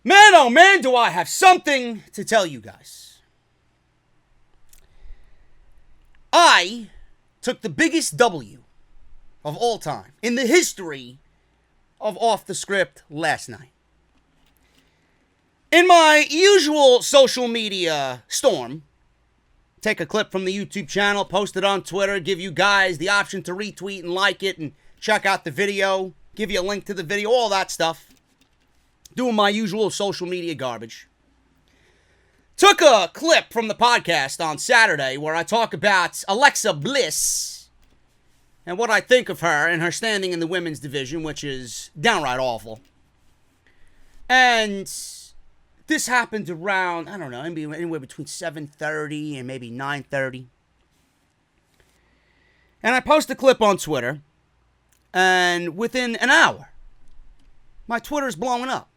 Man, oh man, do I have something to tell you guys. I took the biggest W of all time in the history of Off the Script last night. In my usual social media storm, take a clip from the YouTube channel, post it on Twitter, give you guys the option to retweet and like it and check out the video, give you a link to the video, all that stuff. Doing my usual social media garbage. Took a clip from the podcast on Saturday where I talk about Alexa Bliss and what I think of her and her standing in the women's division, which is downright awful. And this happened around, I don't know, anywhere between 7:30 and maybe 9:30. And I post a clip on Twitter, and within an hour, my Twitter's blowing up.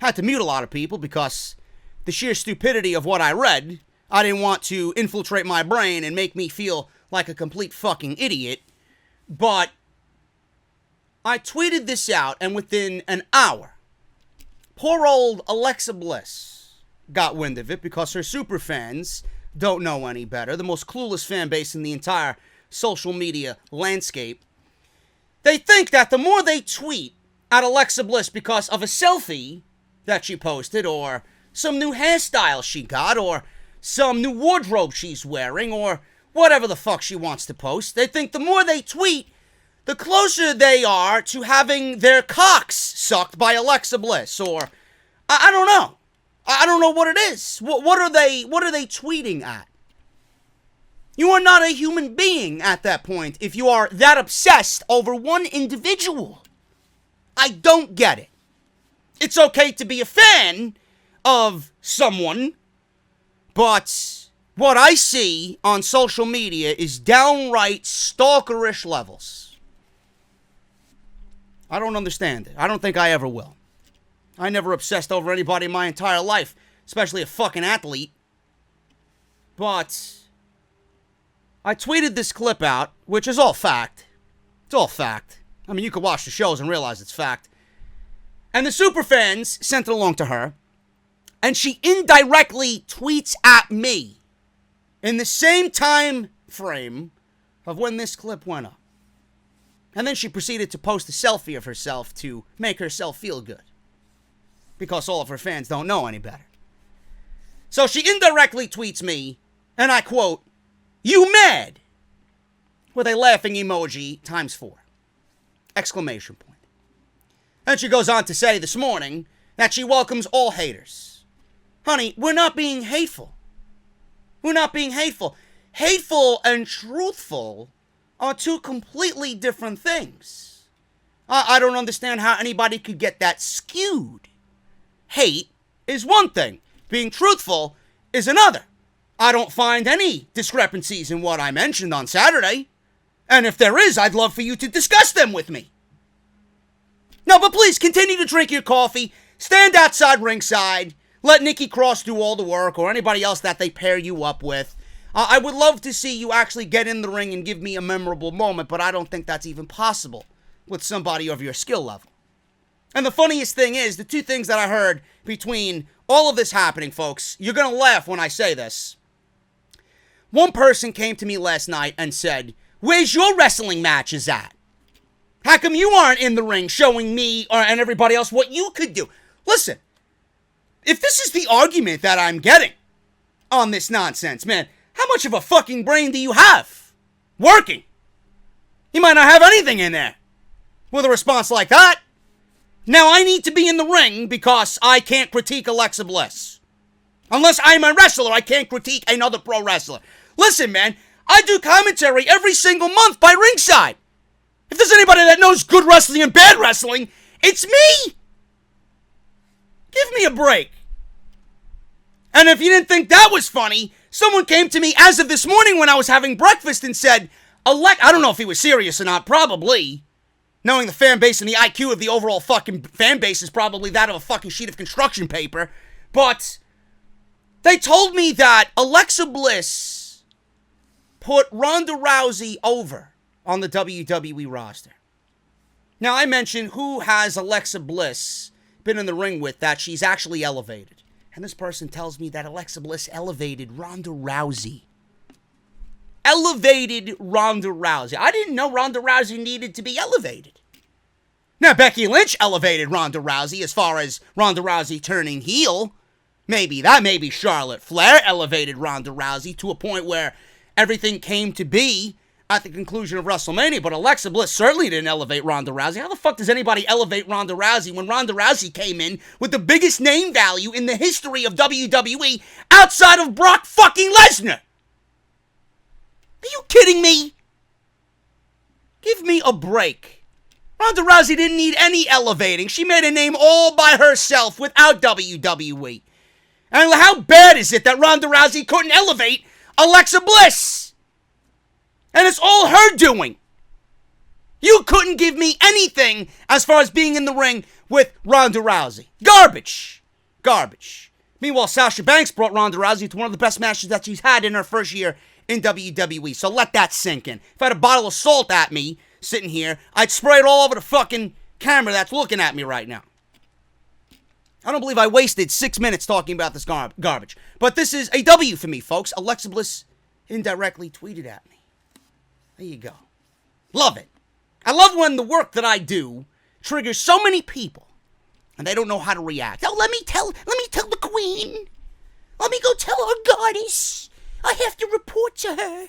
Had to mute a lot of people because the sheer stupidity of what I read, I didn't want to infiltrate my brain and make me feel like a complete fucking idiot. But I tweeted this out, and within an hour, poor old Alexa Bliss got wind of it because her super fans don't know any better. The most clueless fan base in the entire social media landscape. They think that the more they tweet at Alexa Bliss because of a selfie that she posted, or some new hairstyle she got, or some new wardrobe she's wearing, or whatever the fuck she wants to post, they think the more they tweet, the closer they are to having their cocks sucked by Alexa Bliss, or I don't know. I don't know what it is. What are they tweeting at? You are not a human being at that point if you are that obsessed over one individual. I don't get it. It's okay to be a fan of someone, but what I see on social media is downright stalkerish levels. I don't understand it. I don't think I ever will. I never obsessed over anybody my entire life, especially a fucking athlete. But I tweeted this clip out, which is all fact. It's all fact. I mean, you could watch the shows and realize it's fact. And the superfans sent it along to her, and she indirectly tweets at me in the same time frame of when this clip went up. And then she proceeded to post a selfie of herself to make herself feel good, because all of her fans don't know any better. So she indirectly tweets me, and I quote, "You mad?" with a laughing emoji times 4. Exclamation point. And she goes on to say this morning that she welcomes all haters. Honey, we're not being hateful. We're not being hateful. Hateful and truthful are two completely different things. I don't understand how anybody could get that skewed. Hate is one thing. Being truthful is another. I don't find any discrepancies in what I mentioned on Saturday. And if there is, I'd love for you to discuss them with me. No, but please continue to drink your coffee, stand outside ringside, let Nikki Cross do all the work, or anybody else that they pair you up with. I would love to see you actually get in the ring and give me a memorable moment, but I don't think that's even possible with somebody of your skill level. And the funniest thing is, the two things that I heard between all of this happening, folks, you're going to laugh when I say this. One person came to me last night and said, "Where's your wrestling matches at? How come you aren't in the ring showing me and everybody else what you could do?" Listen, if this is the argument that I'm getting on this nonsense, man, how much of a fucking brain do you have working? You might not have anything in there with a response like that. Now I need to be in the ring because I can't critique Alexa Bliss. Unless I'm a wrestler, I can't critique another pro wrestler. Listen, man, I do commentary every single month by ringside. If there's anybody that knows good wrestling and bad wrestling, it's me. Give me a break. And if you didn't think that was funny, someone came to me as of this morning when I was having breakfast and said, I don't know if he was serious or not, probably. Knowing the fan base and the IQ of the overall fucking fan base is probably that of a fucking sheet of construction paper. But they told me that Alexa Bliss put Ronda Rousey over on the WWE roster. Now, I mentioned who has Alexa Bliss been in the ring with that she's actually elevated. And this person tells me that Alexa Bliss elevated Ronda Rousey. Elevated Ronda Rousey. I didn't know Ronda Rousey needed to be elevated. Now, Becky Lynch elevated Ronda Rousey as far as Ronda Rousey turning heel. Maybe Charlotte Flair elevated Ronda Rousey to a point where everything came to be at the conclusion of WrestleMania, but Alexa Bliss certainly didn't elevate Ronda Rousey. How the fuck does anybody elevate Ronda Rousey when Ronda Rousey came in with the biggest name value in the history of WWE outside of Brock fucking Lesnar? Are you kidding me? Give me a break. Ronda Rousey didn't need any elevating. She made a name all by herself without WWE. And how bad is it that Ronda Rousey couldn't elevate Alexa Bliss? And it's all her doing. You couldn't give me anything as far as being in the ring with Ronda Rousey. Garbage. Garbage. Meanwhile, Sasha Banks brought Ronda Rousey to one of the best matches that she's had in her first year in WWE. So let that sink in. If I had a bottle of salt at me sitting here, I'd spray it all over the fucking camera that's looking at me right now. I don't believe I wasted 6 minutes talking about this garbage. But this is a W for me, folks. Alexa Bliss indirectly tweeted at me. There you go. Love it. I love when the work that I do triggers so many people and they don't know how to react. Oh, let me tell the queen. Let me go tell our goddess. I have to report to her.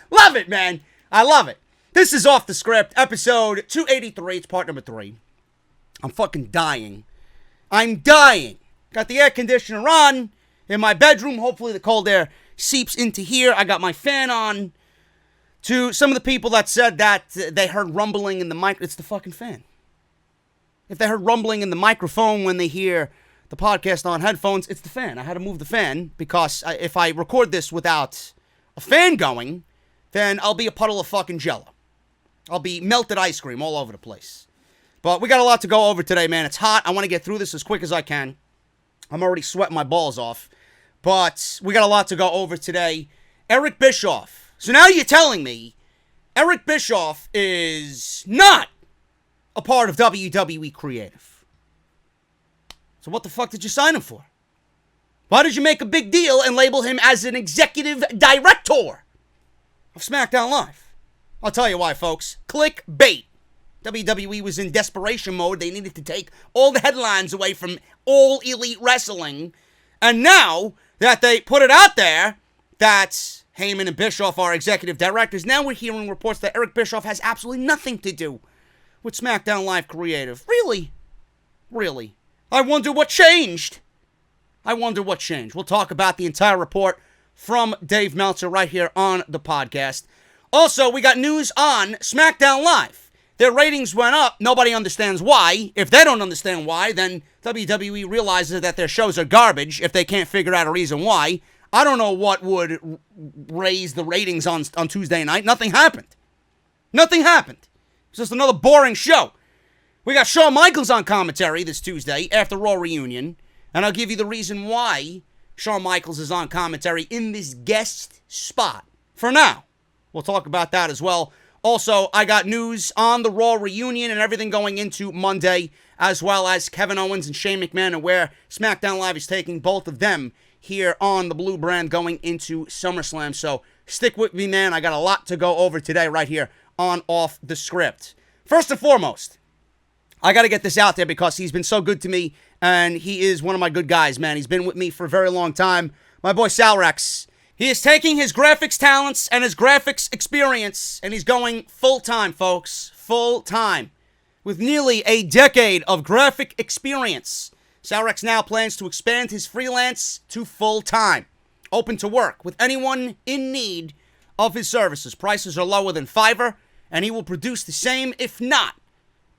Love it, man. I love it. This is Off the Script, episode 283. It's part number 3. I'm fucking dying. I'm dying. Got the air conditioner on in my bedroom. Hopefully the cold air seeps into here. I got my fan on. To some of the people that said that they heard rumbling in the mic, it's the fucking fan. If they heard rumbling in the microphone when they hear the podcast on headphones, it's the fan. I had to move the fan because if I record this without a fan going, then I'll be a puddle of fucking jello. I'll be melted ice cream all over the place. But we got a lot to go over today, man. It's hot. I want to get through this as quick as I can. I'm already sweating my balls off. But we got a lot to go over today. Eric Bischoff. So now you're telling me Eric Bischoff is not a part of WWE Creative. So what the fuck did you sign him for? Why did you make a big deal and label him as an executive director of Smackdown Live? I'll tell you why, folks. Clickbait. WWE was in desperation mode. They needed to take all the headlines away from All Elite Wrestling. And now that they put it out there that Heyman and Bischoff are executive directors, now we're hearing reports that Eric Bischoff has absolutely nothing to do with SmackDown Live Creative. Really? Really? I wonder what changed. We'll talk about the entire report from Dave Meltzer right here on the podcast. Also, we got news on SmackDown Live. Their ratings went up. Nobody understands why. If they don't understand why, then WWE realizes that their shows are garbage if they can't figure out a reason why. I don't know what would raise the ratings on Tuesday night. Nothing happened. It's just another boring show. We got Shawn Michaels on commentary this Tuesday after Raw Reunion. And I'll give you the reason why Shawn Michaels is on commentary in this guest spot. For now, we'll talk about that as well. Also, I got news on the Raw Reunion and everything going into Monday, as well as Kevin Owens and Shane McMahon and where SmackDown Live is taking both of them here on the Blue Brand going into SummerSlam. So stick with me, man. I got a lot to go over today right here on Off the Script. First and foremost, I got to get this out there because he's been so good to me, and he is one of my good guys, man. He's been with me for a very long time. My boy Sal Rex. He is taking his graphics talents and his graphics experience, and he's going full-time, folks. Full-time. With nearly a decade of graphic experience, Sal Rex now plans to expand his freelance to full-time. Open to work with anyone in need of his services. Prices are lower than Fiverr, and he will produce the same, if not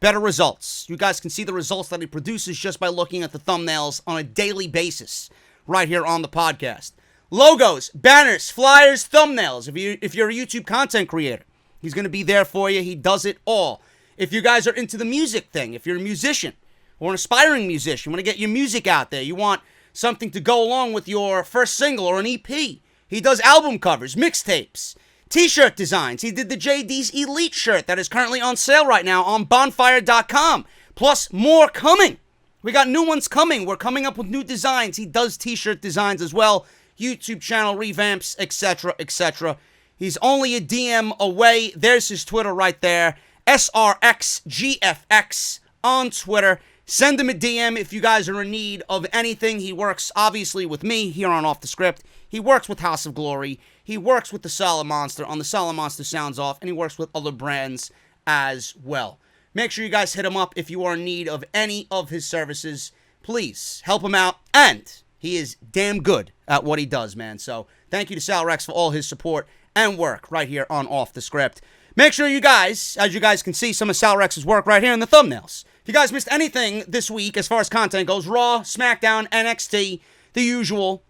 better results. You guys can see the results that he produces just by looking at the thumbnails on a daily basis right here on the podcast. Logos, banners, flyers, thumbnails. If you're a YouTube content creator, he's going to be there for you. He does it all. If you guys are into the music thing, if you're a musician or an aspiring musician, you want to get your music out there, you want something to go along with your first single or an EP, he does album covers, mixtapes, T-shirt designs. He did the JD's Elite shirt that is currently on sale right now on bonfire.com. Plus, more coming. We got new ones coming. We're coming up with new designs. He does T-shirt designs as well. YouTube channel revamps, etc., etc. He's only a DM away. There's his Twitter right there. SRXGFX on Twitter. Send him a DM if you guys are in need of anything. He works, obviously, with me here on Off the Script. He works with House of Glory. He works with the Solid Monster on the Solid Monster Sounds Off. And he works with other brands as well. Make sure you guys hit him up if you are in need of any of his services. Please help him out. And he is damn good at what he does, man. So thank you to Sal Rex for all his support and work right here on Off the Script. Make sure you guys, as you guys can see some of Sal Rex's work right here in the thumbnails. If you guys missed anything this week as far as content goes, Raw, SmackDown, NXT, the usual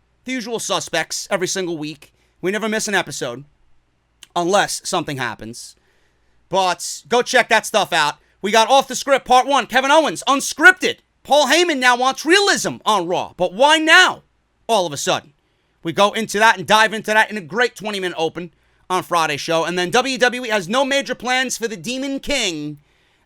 suspects every single week. We never miss an episode unless something happens. But go check that stuff out. We got Off the Script Part 1, Kevin Owens, unscripted. Paul Heyman now wants realism on Raw, but why now? All of a sudden. We go into that and dive into that in a great 20-minute open on Friday's show. And then WWE has no major plans for the Demon King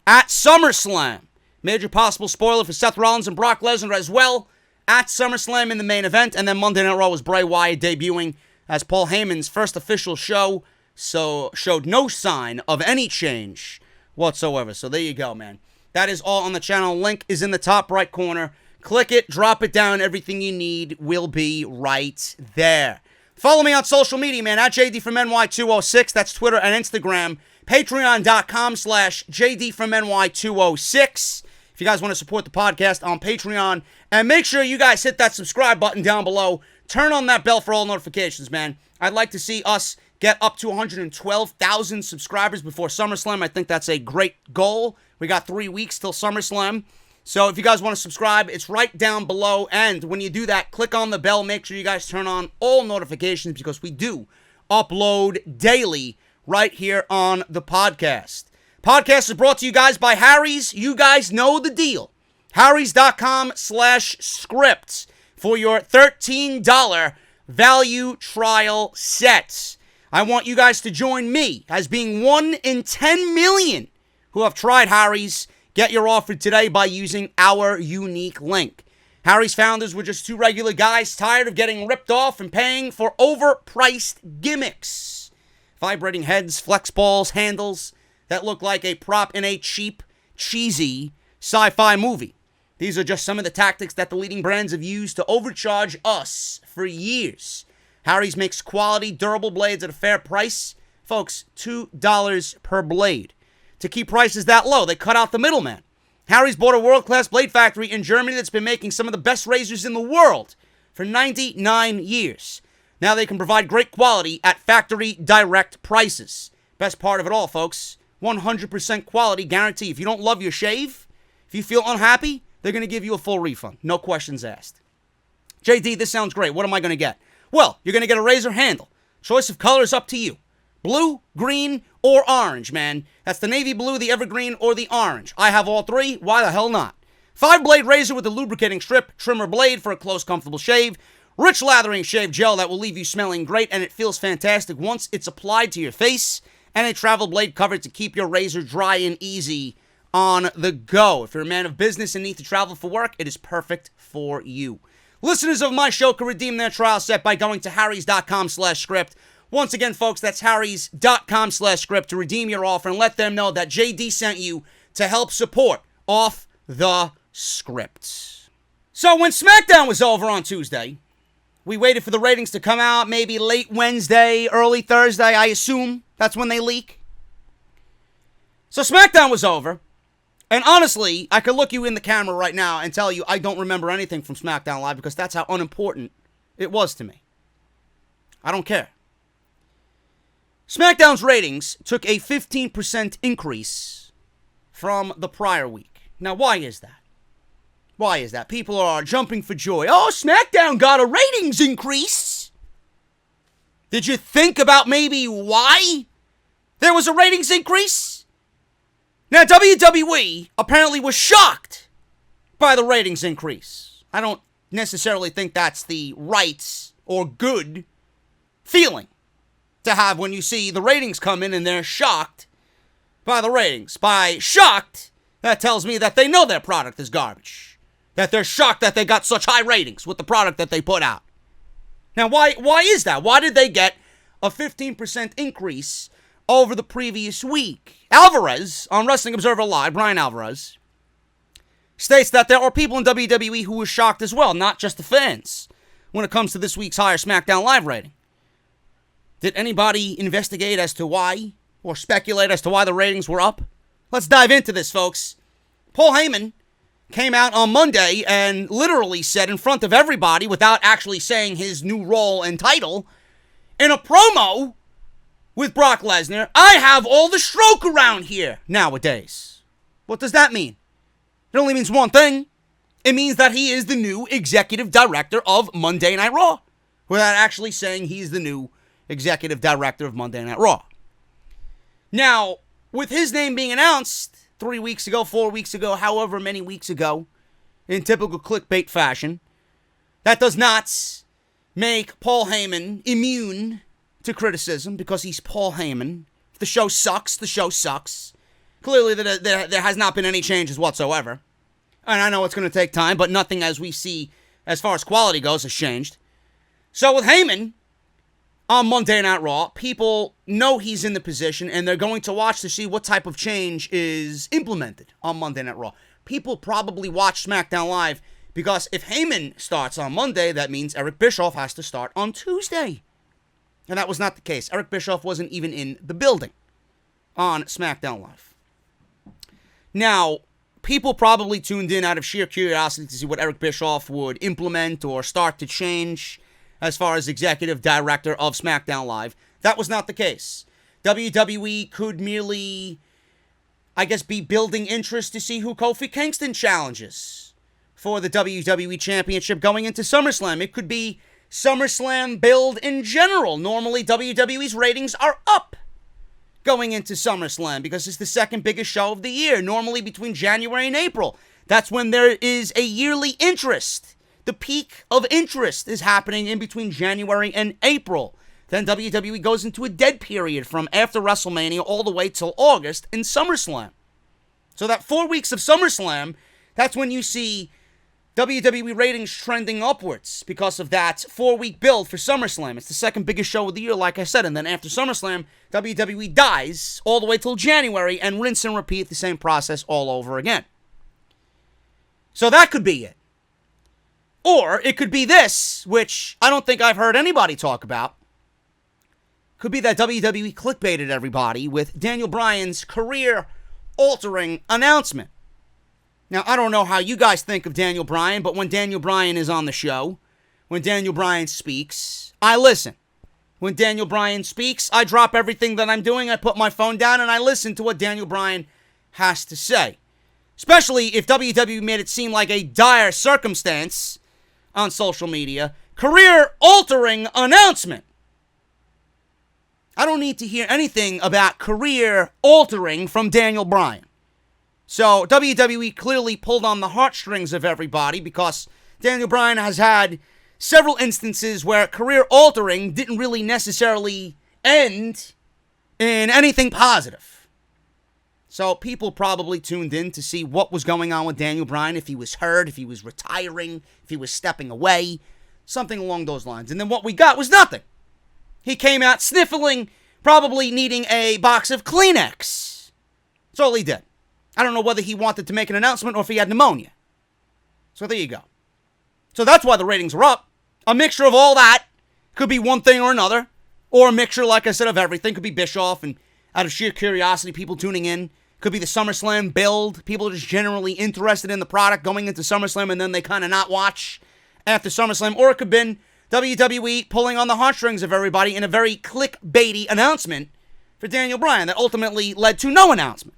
at SummerSlam. Major possible spoiler for Seth Rollins and Brock Lesnar as well at SummerSlam in the main event. And then Monday Night Raw was Bray Wyatt debuting as Paul Heyman's first official show. So showed no sign of any change whatsoever. So there you go, man. That is all on the channel. Link is in the top right corner. Click it, drop it down. Everything you need will be right there. Follow me on social media, man, at JD from NY206. That's Twitter and Instagram. Patreon.com/JD from NY206. If you guys want to support the podcast on Patreon. And make sure you guys hit that subscribe button down below. Turn on that bell for all notifications, man. I'd like to see us get up to 112,000 subscribers before SummerSlam. I think that's a great goal. We got 3 weeks till SummerSlam. So if you guys want to subscribe, it's right down below. And when you do that, click on the bell. Make sure you guys turn on all notifications because we do upload daily right here on the podcast. Podcast is brought to you guys by Harry's. You guys know the deal. Harrys.com/script for your $13 value trial sets. I want you guys to join me as being 1 in 10 million who have tried Harry's. Get your offer today by using our unique link. Harry's founders were just two regular guys tired of getting ripped off and paying for overpriced gimmicks. Vibrating heads, flex balls, handles that look like a prop in a cheap, cheesy sci-fi movie. These are just some of the tactics that the leading brands have used to overcharge us for years. Harry's makes quality, durable blades at a fair price. Folks, $2 per blade. To keep prices that low, they cut out the middleman. Harry's bought a world-class blade factory in Germany that's been making some of the best razors in the world for 99 years. Now they can provide great quality at factory direct prices. Best part of it all, folks, 100% quality guarantee. If you don't love your shave, if you feel unhappy, they're going to give you a full refund. No questions asked. JD, this sounds great. What am I going to get? Well, you're going to get a razor handle. Choice of color is up to you. Blue, green, or orange, man. That's the navy blue, the evergreen, or the orange. I have all three. Why the hell not? 5-blade razor with a lubricating strip, trimmer blade for a close, comfortable shave, rich lathering shave gel that will leave you smelling great, and it feels fantastic once it's applied to your face, and a travel blade cover to keep your razor dry and easy on the go. If you're a man of business and need to travel for work, it is perfect for you. Listeners of my show can redeem their trial set by going to harrys.com/script. Once again, folks, that's harrys.com/script to redeem your offer and let them know that JD sent you to help support Off the Script. So when Smackdown was over on Tuesday, we waited for the ratings to come out maybe late Wednesday, early Thursday, I assume. That's when they leak. So Smackdown was over. And honestly, I could look you in the camera right now and tell you I don't remember anything from Smackdown Live because that's how unimportant it was to me. I don't care. SmackDown's ratings took a 15% increase from the prior week. Now, why is that? Why is that? People are jumping for joy. Oh, SmackDown got a ratings increase. Did you think about maybe why there was a ratings increase? Now, WWE apparently was shocked by the ratings increase. I don't necessarily think that's the right or good feeling. to have when you see the ratings come in and they're shocked by the ratings. By shocked, that tells me that they know their product is garbage. That they're shocked that they got such high ratings with the product that they put out. Now, why is that? Why did they get a 15% increase over the previous week? Alvarez, on Wrestling Observer Live, Brian Alvarez, states that there are people in WWE who were shocked as well, not just the fans, when it comes to this week's higher SmackDown Live rating. Did anybody investigate as to why, or speculate as to why the ratings were up? Let's dive into this, folks. Paul Heyman came out on Monday and literally said in front of everybody, without actually saying his new role and title, in a promo with Brock Lesnar, I have all the stroke around here nowadays. What does that mean? It only means one thing. It means that he is the new executive director of Monday Night Raw, without actually saying he's the new executive director of Monday Night Raw. Now, with his name being announced 3 weeks ago, 4 weeks ago, however many weeks ago, in typical clickbait fashion, that does not make Paul Heyman immune to criticism, because he's Paul Heyman. If the show sucks, the show sucks. Clearly, there has not been any changes whatsoever. And I know it's going to take time, but nothing as we see as far as quality goes has changed. So with Heyman on Monday Night Raw, people know he's in the position, and they're going to watch to see what type of change is implemented on Monday Night Raw. People probably watch SmackDown Live because if Heyman starts on Monday, that means Eric Bischoff has to start on Tuesday. And that was not the case. Eric Bischoff wasn't even in the building on SmackDown Live. Now, people probably tuned in out of sheer curiosity to see what Eric Bischoff would implement or start to change as far as executive director of SmackDown Live. That was not the case. WWE could merely, I guess, be building interest to see who Kofi Kingston challenges for the WWE Championship going into SummerSlam. It could be SummerSlam build in general. Normally, WWE's ratings are up going into SummerSlam because it's the second biggest show of the year, normally between January and April. That's when there is a yearly interest. The peak of interest is happening in between January and April. Then WWE goes into a dead period from after WrestleMania all the way till August in SummerSlam. So that 4 weeks of SummerSlam, that's when you see WWE ratings trending upwards because of that 4-week build for SummerSlam. It's the second biggest show of the year, like I said. And then after SummerSlam, WWE dies all the way till January and rinse and repeat the same process all over again. So that could be it. Or it could be this, which I don't think I've heard anybody talk about. Could be that WWE clickbaited everybody with Daniel Bryan's career-altering announcement. Now, I don't know how you guys think of Daniel Bryan, but when Daniel Bryan is on the show, when Daniel Bryan speaks, I listen. When Daniel Bryan speaks, I drop everything that I'm doing, I put my phone down, and I listen to what Daniel Bryan has to say. Especially if WWE made it seem like a dire circumstance on social media. Career-altering announcement. I don't need to hear anything about career-altering from Daniel Bryan. So WWE clearly pulled on the heartstrings of everybody because Daniel Bryan has had several instances where career-altering didn't really necessarily end in anything positive. So people probably tuned in to see what was going on with Daniel Bryan, if he was hurt, if he was retiring, if he was stepping away, something along those lines. And then what we got was nothing. He came out sniffling, probably needing a box of Kleenex. That's all he did. I don't know whether he wanted to make an announcement or if he had pneumonia. So there you go. So that's why the ratings are up. A mixture of all that. Could be one thing or another. Or a mixture, like I said, of everything. Could be Bischoff and out of sheer curiosity, people tuning in. Could be the SummerSlam build. People are just generally interested in the product going into SummerSlam and then they kind of not watch after SummerSlam. Or it could have been WWE pulling on the heartstrings of everybody in a very clickbaity announcement for Daniel Bryan that ultimately led to no announcement.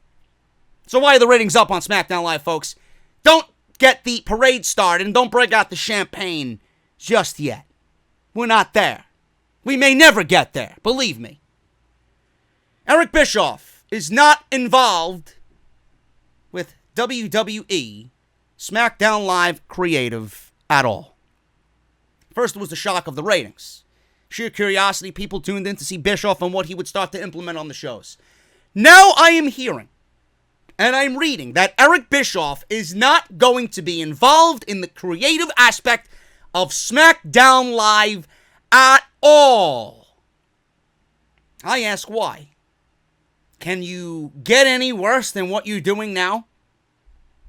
So why are the ratings up on SmackDown Live, folks? Don't get the parade started and don't break out the champagne just yet. We're not there. We may never get there, believe me. Eric Bischoff is not involved with WWE SmackDown Live creative at all. First, it was the shock of the ratings. sheer curiosity, people tuned in to see Bischoff and what he would start to implement on the shows. Now I am hearing, and I'm reading, that Eric Bischoff is not going to be involved in the creative aspect of Smackdown Live at all. I ask why. Can you get any worse than what you're doing now?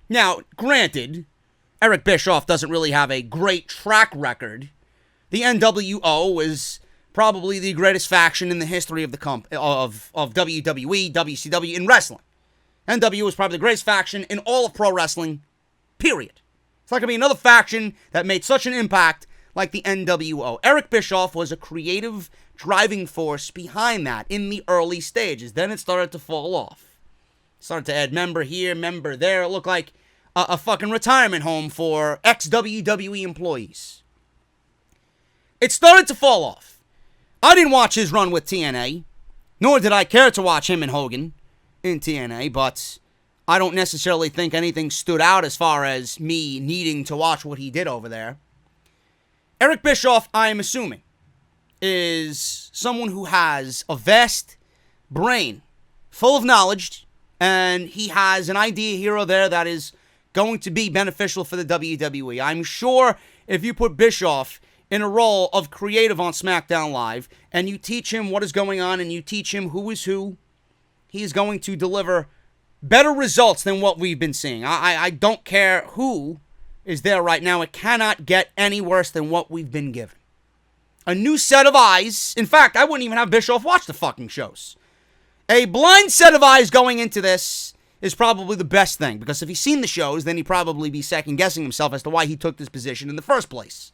Now, granted, Eric Bischoff doesn't really have a great track record. The NWO is probably the greatest faction in the history of the of WWE, WCW, in wrestling. NWO is probably the greatest faction in all of pro wrestling, period. It's not going to be another faction that made such an impact like the NWO. Eric Bischoff was a creative driving force behind that in the early stages. Then it started to fall off. Started to add member here, member there. It looked like a fucking retirement home for ex-WWE employees. It started to fall off. I didn't watch his run with TNA, nor did I care to watch him and Hogan in TNA, but I don't necessarily think anything stood out as far as me needing to watch what he did over there. Eric Bischoff, I am assuming, is someone who has a vast brain full of knowledge, and he has an idea here or there that is going to be beneficial for the WWE. I'm sure if you put Bischoff in a role of creative on SmackDown Live, and you teach him what is going on, and you teach him who is who, he is going to deliver better results than what we've been seeing. I don't care who is there right now. It cannot get any worse than what we've been given. A new set of eyes. In fact, I wouldn't even have Bischoff watch the fucking shows. A blind set of eyes going into this is probably the best thing, because if he's seen the shows, then he'd probably be second-guessing himself as to why he took this position in the first place.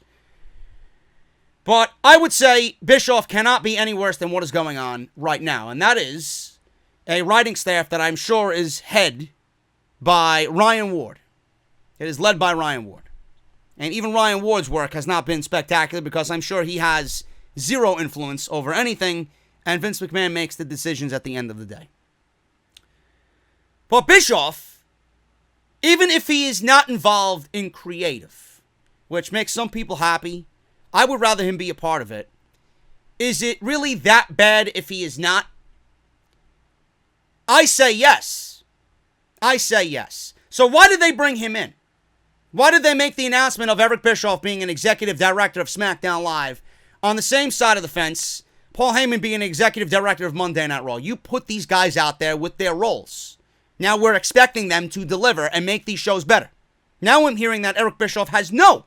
But I would say Bischoff cannot be any worse than what is going on right now, and that is a writing staff that I'm sure is head by Ryan Ward. It is led by Ryan Ward. And even Ryan Ward's work has not been spectacular, because I'm sure he has zero influence over anything, and Vince McMahon makes the decisions at the end of the day. But Bischoff, even if he is not involved in creative, which makes some people happy, I would rather him be a part of it. Is it really that bad if he is not? I say yes. I say yes. So why did they bring him in? Why did they make the announcement of Eric Bischoff being an executive director of SmackDown Live on the same side of the fence, Paul Heyman being an executive director of Monday Night Raw? You put these guys out there with their roles. Now we're expecting them to deliver and make these shows better. Now I'm hearing that Eric Bischoff has no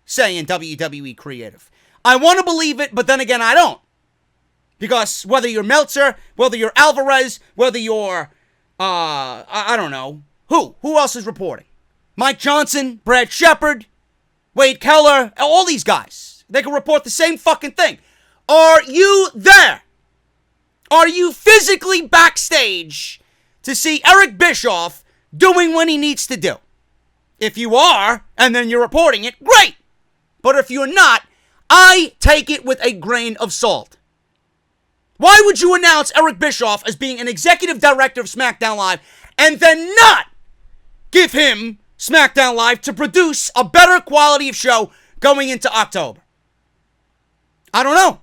say in WWE creative. I want to believe it, but then again, I don't. Because whether you're Meltzer, whether you're Alvarez, whether you're, I don't know, who else is reporting? Mike Johnson, Brad Shepard, Wade Keller, all these guys. They can report the same fucking thing. Are you there? Are you physically backstage to see Eric Bischoff doing what he needs to do? If you are, and then you're reporting it, great. But if you're not, I take it with a grain of salt. Why would you announce Eric Bischoff as being an executive director of SmackDown Live and then not give him SmackDown Live to produce a better quality of show going into October? I don't know.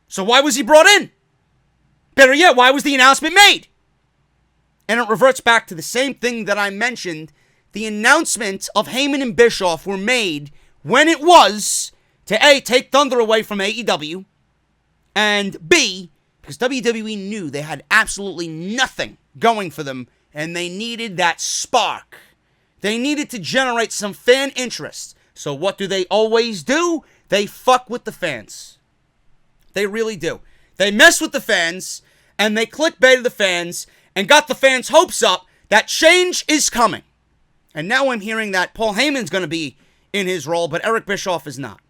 So why was he brought in? Better yet, why was the announcement made? And it reverts back to the same thing that I mentioned. The announcement of Heyman and Bischoff were made when it was to A, take thunder away from AEW, and B, because WWE knew they had absolutely nothing going for them, and they needed that spark. They needed to generate some fan interest. So what do they always do? They fuck with the fans. They really do. They mess with the fans, and they clickbaited the fans, and got the fans' hopes up that change is coming. And now I'm hearing that Paul Heyman's going to be in his role, but Eric Bischoff is not.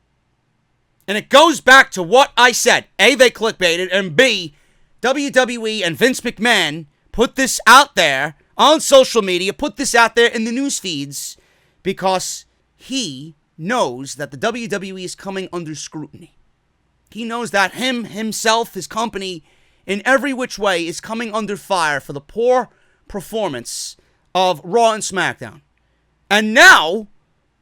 And it goes back to what I said. A, they clickbaited, and B, WWE and Vince McMahon put this out there on social media, put this out there in the news feeds, because he knows that the WWE is coming under scrutiny. He knows that himself, his company, in every which way is coming under fire for the poor performance of Raw and SmackDown. And now,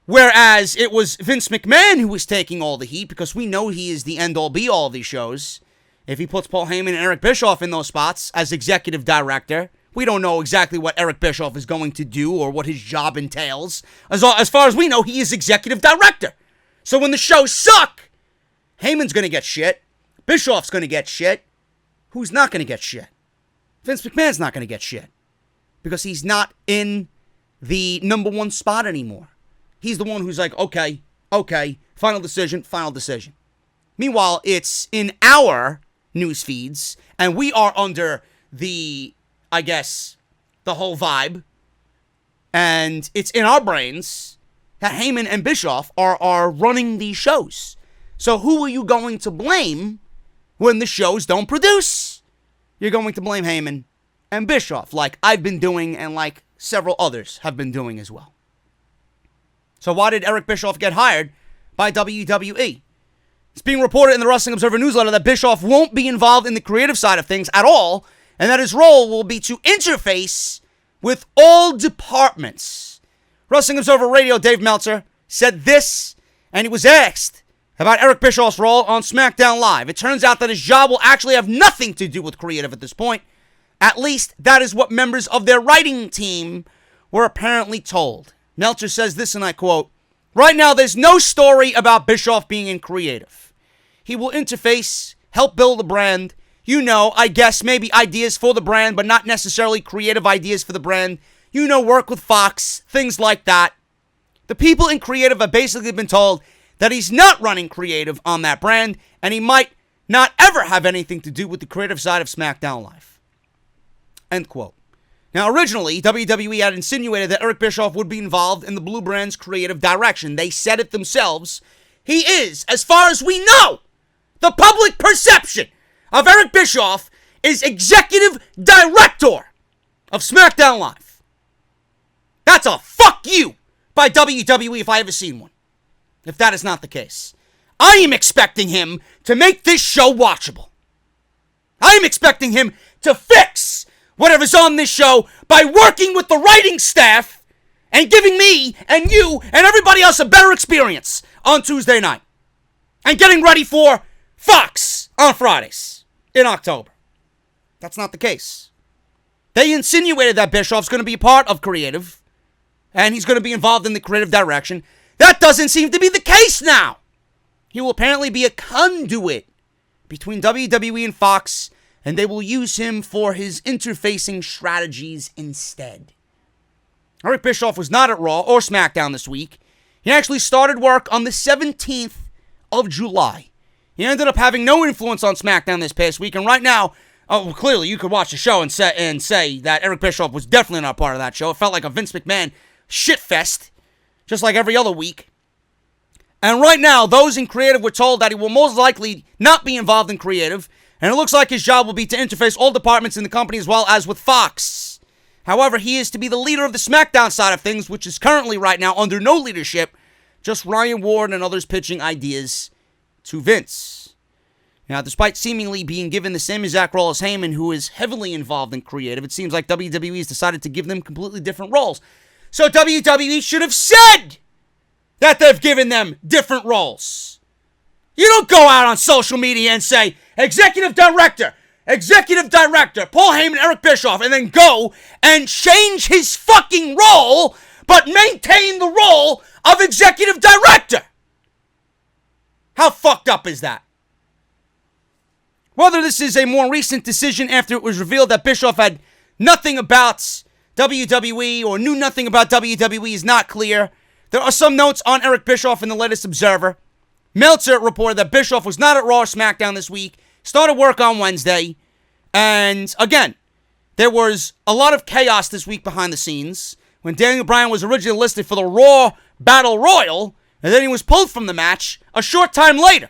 Whereas it was Vince McMahon who was taking all the heat, because we know he is the end-all be-all of these shows. If he puts Paul Heyman and Eric Bischoff in those spots as executive director, we don't know exactly what Eric Bischoff is going to do or what his job entails. As far as we know, he is executive director. So when the shows suck, Heyman's going to get shit. Bischoff's going to get shit. Who's not going to get shit? Vince McMahon's not going to get shit. Because he's not in the number one spot anymore. He's the one who's like, okay, final decision. Meanwhile, it's in our news feeds, and we are under the whole vibe, and it's in our brains that Heyman and Bischoff are running these shows. So who are you going to blame when the shows don't produce? You're going to blame Heyman and Bischoff, like I've been doing and like several others have been doing as well. So why did Eric Bischoff get hired by WWE? It's being reported in the Wrestling Observer newsletter that Bischoff won't be involved in the creative side of things at all, and that his role will be to interface with all departments. Wrestling Observer Radio Dave Meltzer said this, and he was asked about Eric Bischoff's role on Smackdown Live. It turns out that his job will actually have nothing to do with creative at this point. At least, that is what members of their writing team were apparently told. Meltzer says this, and I quote, "Right now, there's no story about Bischoff being in creative. He will interface, help build the brand. I guess maybe ideas for the brand, but not necessarily creative ideas for the brand. Work with Fox, things like that. The people in creative have basically been told that he's not running creative on that brand, and he might not ever have anything to do with the creative side of SmackDown Live." End quote. Now, originally, WWE had insinuated that Eric Bischoff would be involved in the Blue Brand's creative direction. They said it themselves. He is, as far as we know, the public perception of Eric Bischoff is executive director of SmackDown Live. That's a fuck you by WWE if I ever seen one. If that is not the case. I am expecting him to make this show watchable. I am expecting him to fix whatever's on this show by working with the writing staff and giving me and you and everybody else a better experience on Tuesday night. And getting ready for Fox on Fridays in October. That's not the case. They insinuated that Bischoff's going to be a part of creative and he's going to be involved in the creative direction. That doesn't seem to be the case now. He will apparently be a conduit between WWE and Fox, and they will use him for his interfacing strategies instead. Eric Bischoff was not at Raw or SmackDown this week. He actually started work on the 17th of July. He ended up having no influence on SmackDown this past week, and right now, clearly you could watch the show and say that Eric Bischoff was definitely not part of that show. It felt like a Vince McMahon shitfest, just like every other week. And right now, those in creative were told that he will most likely not be involved in creative, and it looks like his job will be to interface all departments in the company as well as with Fox. However, he is to be the leader of the SmackDown side of things, which is currently right now under no leadership, just Ryan Ward and others pitching ideas to Vince. Now, despite seemingly being given the same exact role as Heyman, who is heavily involved in creative, it seems like WWE has decided to give them completely different roles. So WWE should have said that they've given them different roles. You don't go out on social media and say, Executive Director, Paul Heyman, Eric Bischoff, and then go and change his fucking role, but maintain the role of Executive Director. How fucked up is that? Whether this is a more recent decision after it was revealed that Bischoff had nothing about WWE or knew nothing about WWE is not clear. There are some notes on Eric Bischoff in the latest Observer. Meltzer reported that Bischoff was not at Raw or SmackDown this week, started work on Wednesday, and again, there was a lot of chaos this week behind the scenes when Daniel Bryan was originally listed for the Raw Battle Royal, and then he was pulled from the match a short time later.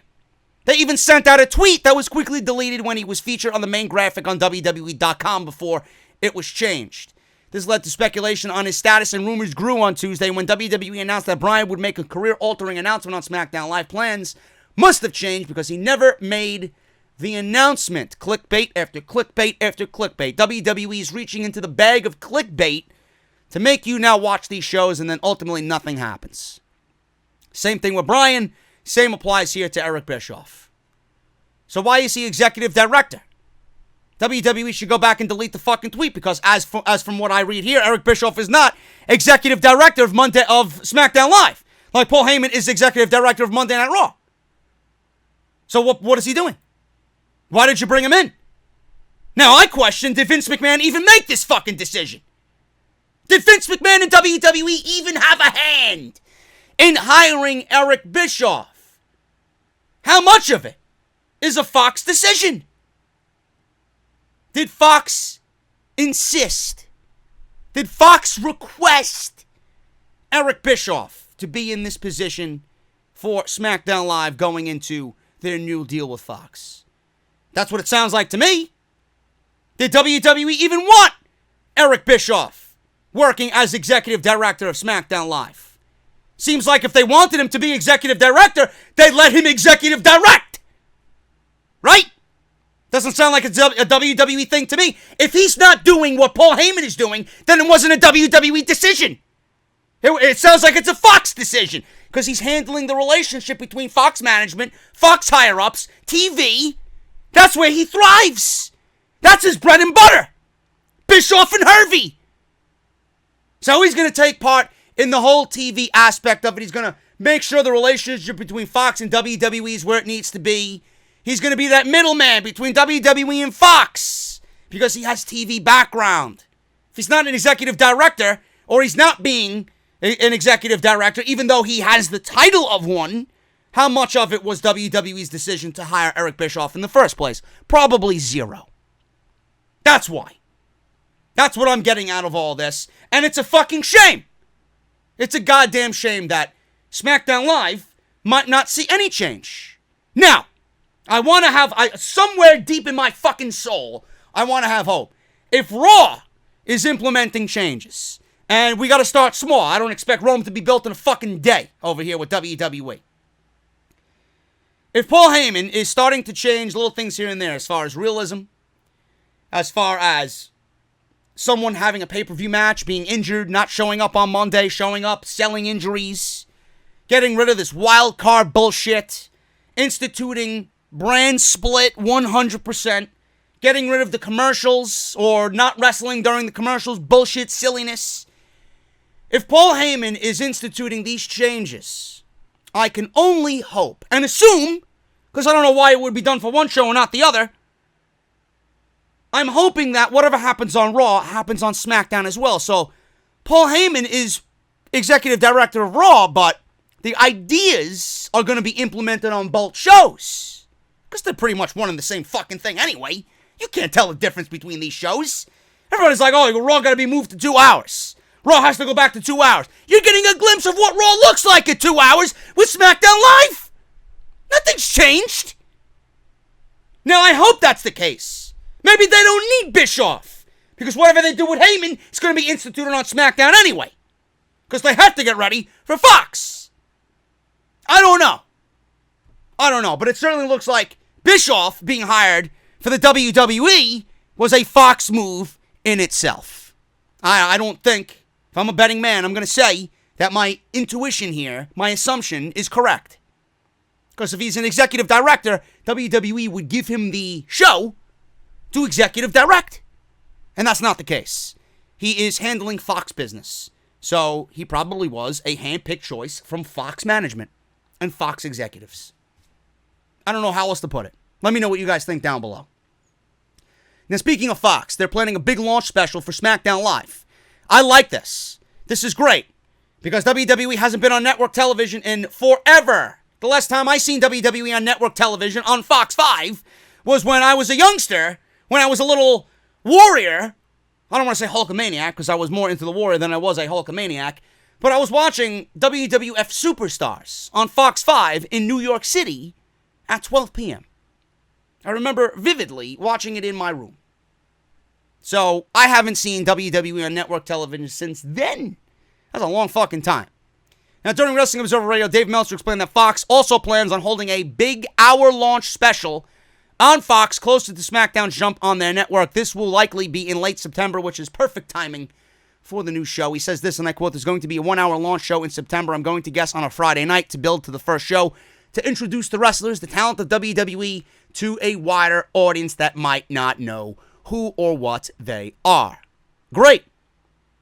They even sent out a tweet that was quickly deleted when he was featured on the main graphic on WWE.com before it was changed. This led to speculation on his status, and rumors grew on Tuesday when WWE announced that Bryan would make a career-altering announcement on SmackDown Live. Plans must have changed because he never made the announcement. Clickbait after clickbait after clickbait. WWE is reaching into the bag of clickbait to make you now watch these shows, and then ultimately nothing happens. Same thing with Brian. Same applies here to Eric Bischoff. So why is he executive director? WWE should go back and delete the fucking tweet because as from what I read here, Eric Bischoff is not executive director of SmackDown Live. Like Paul Heyman is executive director of Monday Night Raw. So what is he doing? Why did you bring him in? Now I question, did Vince McMahon even make this fucking decision? Did Vince McMahon and WWE even have a hand in hiring Eric Bischoff? How much of it is a Fox decision? Did Fox insist? Did Fox request Eric Bischoff to be in this position for SmackDown Live going into their new deal with Fox? That's what it sounds like to me. Did WWE even want Eric Bischoff working as executive director of SmackDown Live? Seems like if they wanted him to be executive director, they'd let him executive direct. Right? Doesn't sound like a WWE thing to me. If he's not doing what Paul Heyman is doing, then it wasn't a WWE decision. It sounds like it's a Fox decision because he's handling the relationship between Fox management, Fox higher-ups, TV. That's where he thrives. That's his bread and butter. Bischoff and Hervey. So he's going to take part in the whole TV aspect of it. He's going to make sure the relationship between Fox and WWE is where it needs to be. He's going to be that middleman between WWE and Fox because he has TV background. If he's not an executive director, or he's not being an executive director, even though he has the title of one, how much of it was WWE's decision to hire Eric Bischoff in the first place? Probably zero. That's why. That's what I'm getting out of all this. And it's a fucking shame. It's a goddamn shame that SmackDown Live might not see any change. Now, I want to have, somewhere deep in my fucking soul, I want to have hope. If Raw is implementing changes, and we got to start small. I don't expect Rome to be built in a fucking day over here with WWE. If Paul Heyman is starting to change little things here and there as far as realism, as far as someone having a pay-per-view match, being injured, not showing up on Monday, showing up, selling injuries, getting rid of this wild card bullshit, instituting brand split 100%, getting rid of the commercials or not wrestling during the commercials, bullshit, silliness. If Paul Heyman is instituting these changes, I can only hope and assume, because I don't know why it would be done for one show and not the other, I'm hoping that whatever happens on Raw happens on SmackDown as well. So Paul Heyman is executive director of Raw, but the ideas are going to be implemented on both shows. Because they're pretty much one and the same fucking thing anyway. You can't tell the difference between these shows. Everybody's like, oh, Raw got to be moved to 2 hours. Raw has to go back to 2 hours. You're getting a glimpse of what Raw looks like at 2 hours with SmackDown Live. Nothing's changed. Now, I hope that's the case. Maybe they don't need Bischoff. Because whatever they do with Heyman is going to be instituted on SmackDown anyway. Because they have to get ready for Fox. I don't know. But it certainly looks like Bischoff being hired for the WWE was a Fox move in itself. I don't think, if I'm a betting man, I'm going to say that my intuition here, my assumption is correct. Because if he's an executive director, WWE would give him the show to executive direct. And that's not the case. He is handling Fox business. So he probably was a hand-picked choice from Fox management and Fox executives. I don't know how else to put it. Let me know what you guys think down below. Now, speaking of Fox, they're planning a big launch special for SmackDown Live. I like this. This is great. Because WWE hasn't been on network television in forever. The last time I seen WWE on network television on Fox 5 was when I was a youngster, when I was a little warrior. I don't want to say Hulkamaniac, because I was more into the warrior than I was a Hulkamaniac. But I was watching WWF Superstars on Fox 5 in New York City at 12 p.m. I remember vividly watching it in my room. So, I haven't seen WWE on network television since then. That's a long fucking time. Now, during Wrestling Observer Radio, Dave Meltzer explained that Fox also plans on holding a big hour launch special on Fox close to the SmackDown jump on their network. This will likely be in late September, which is perfect timing for the new show. He says this, and I quote, "There's going to be a 1-hour launch show in September. I'm going to guest on a Friday night to build to the first show, to introduce the wrestlers, the talent of WWE, to a wider audience that might not know who or what they are." Great.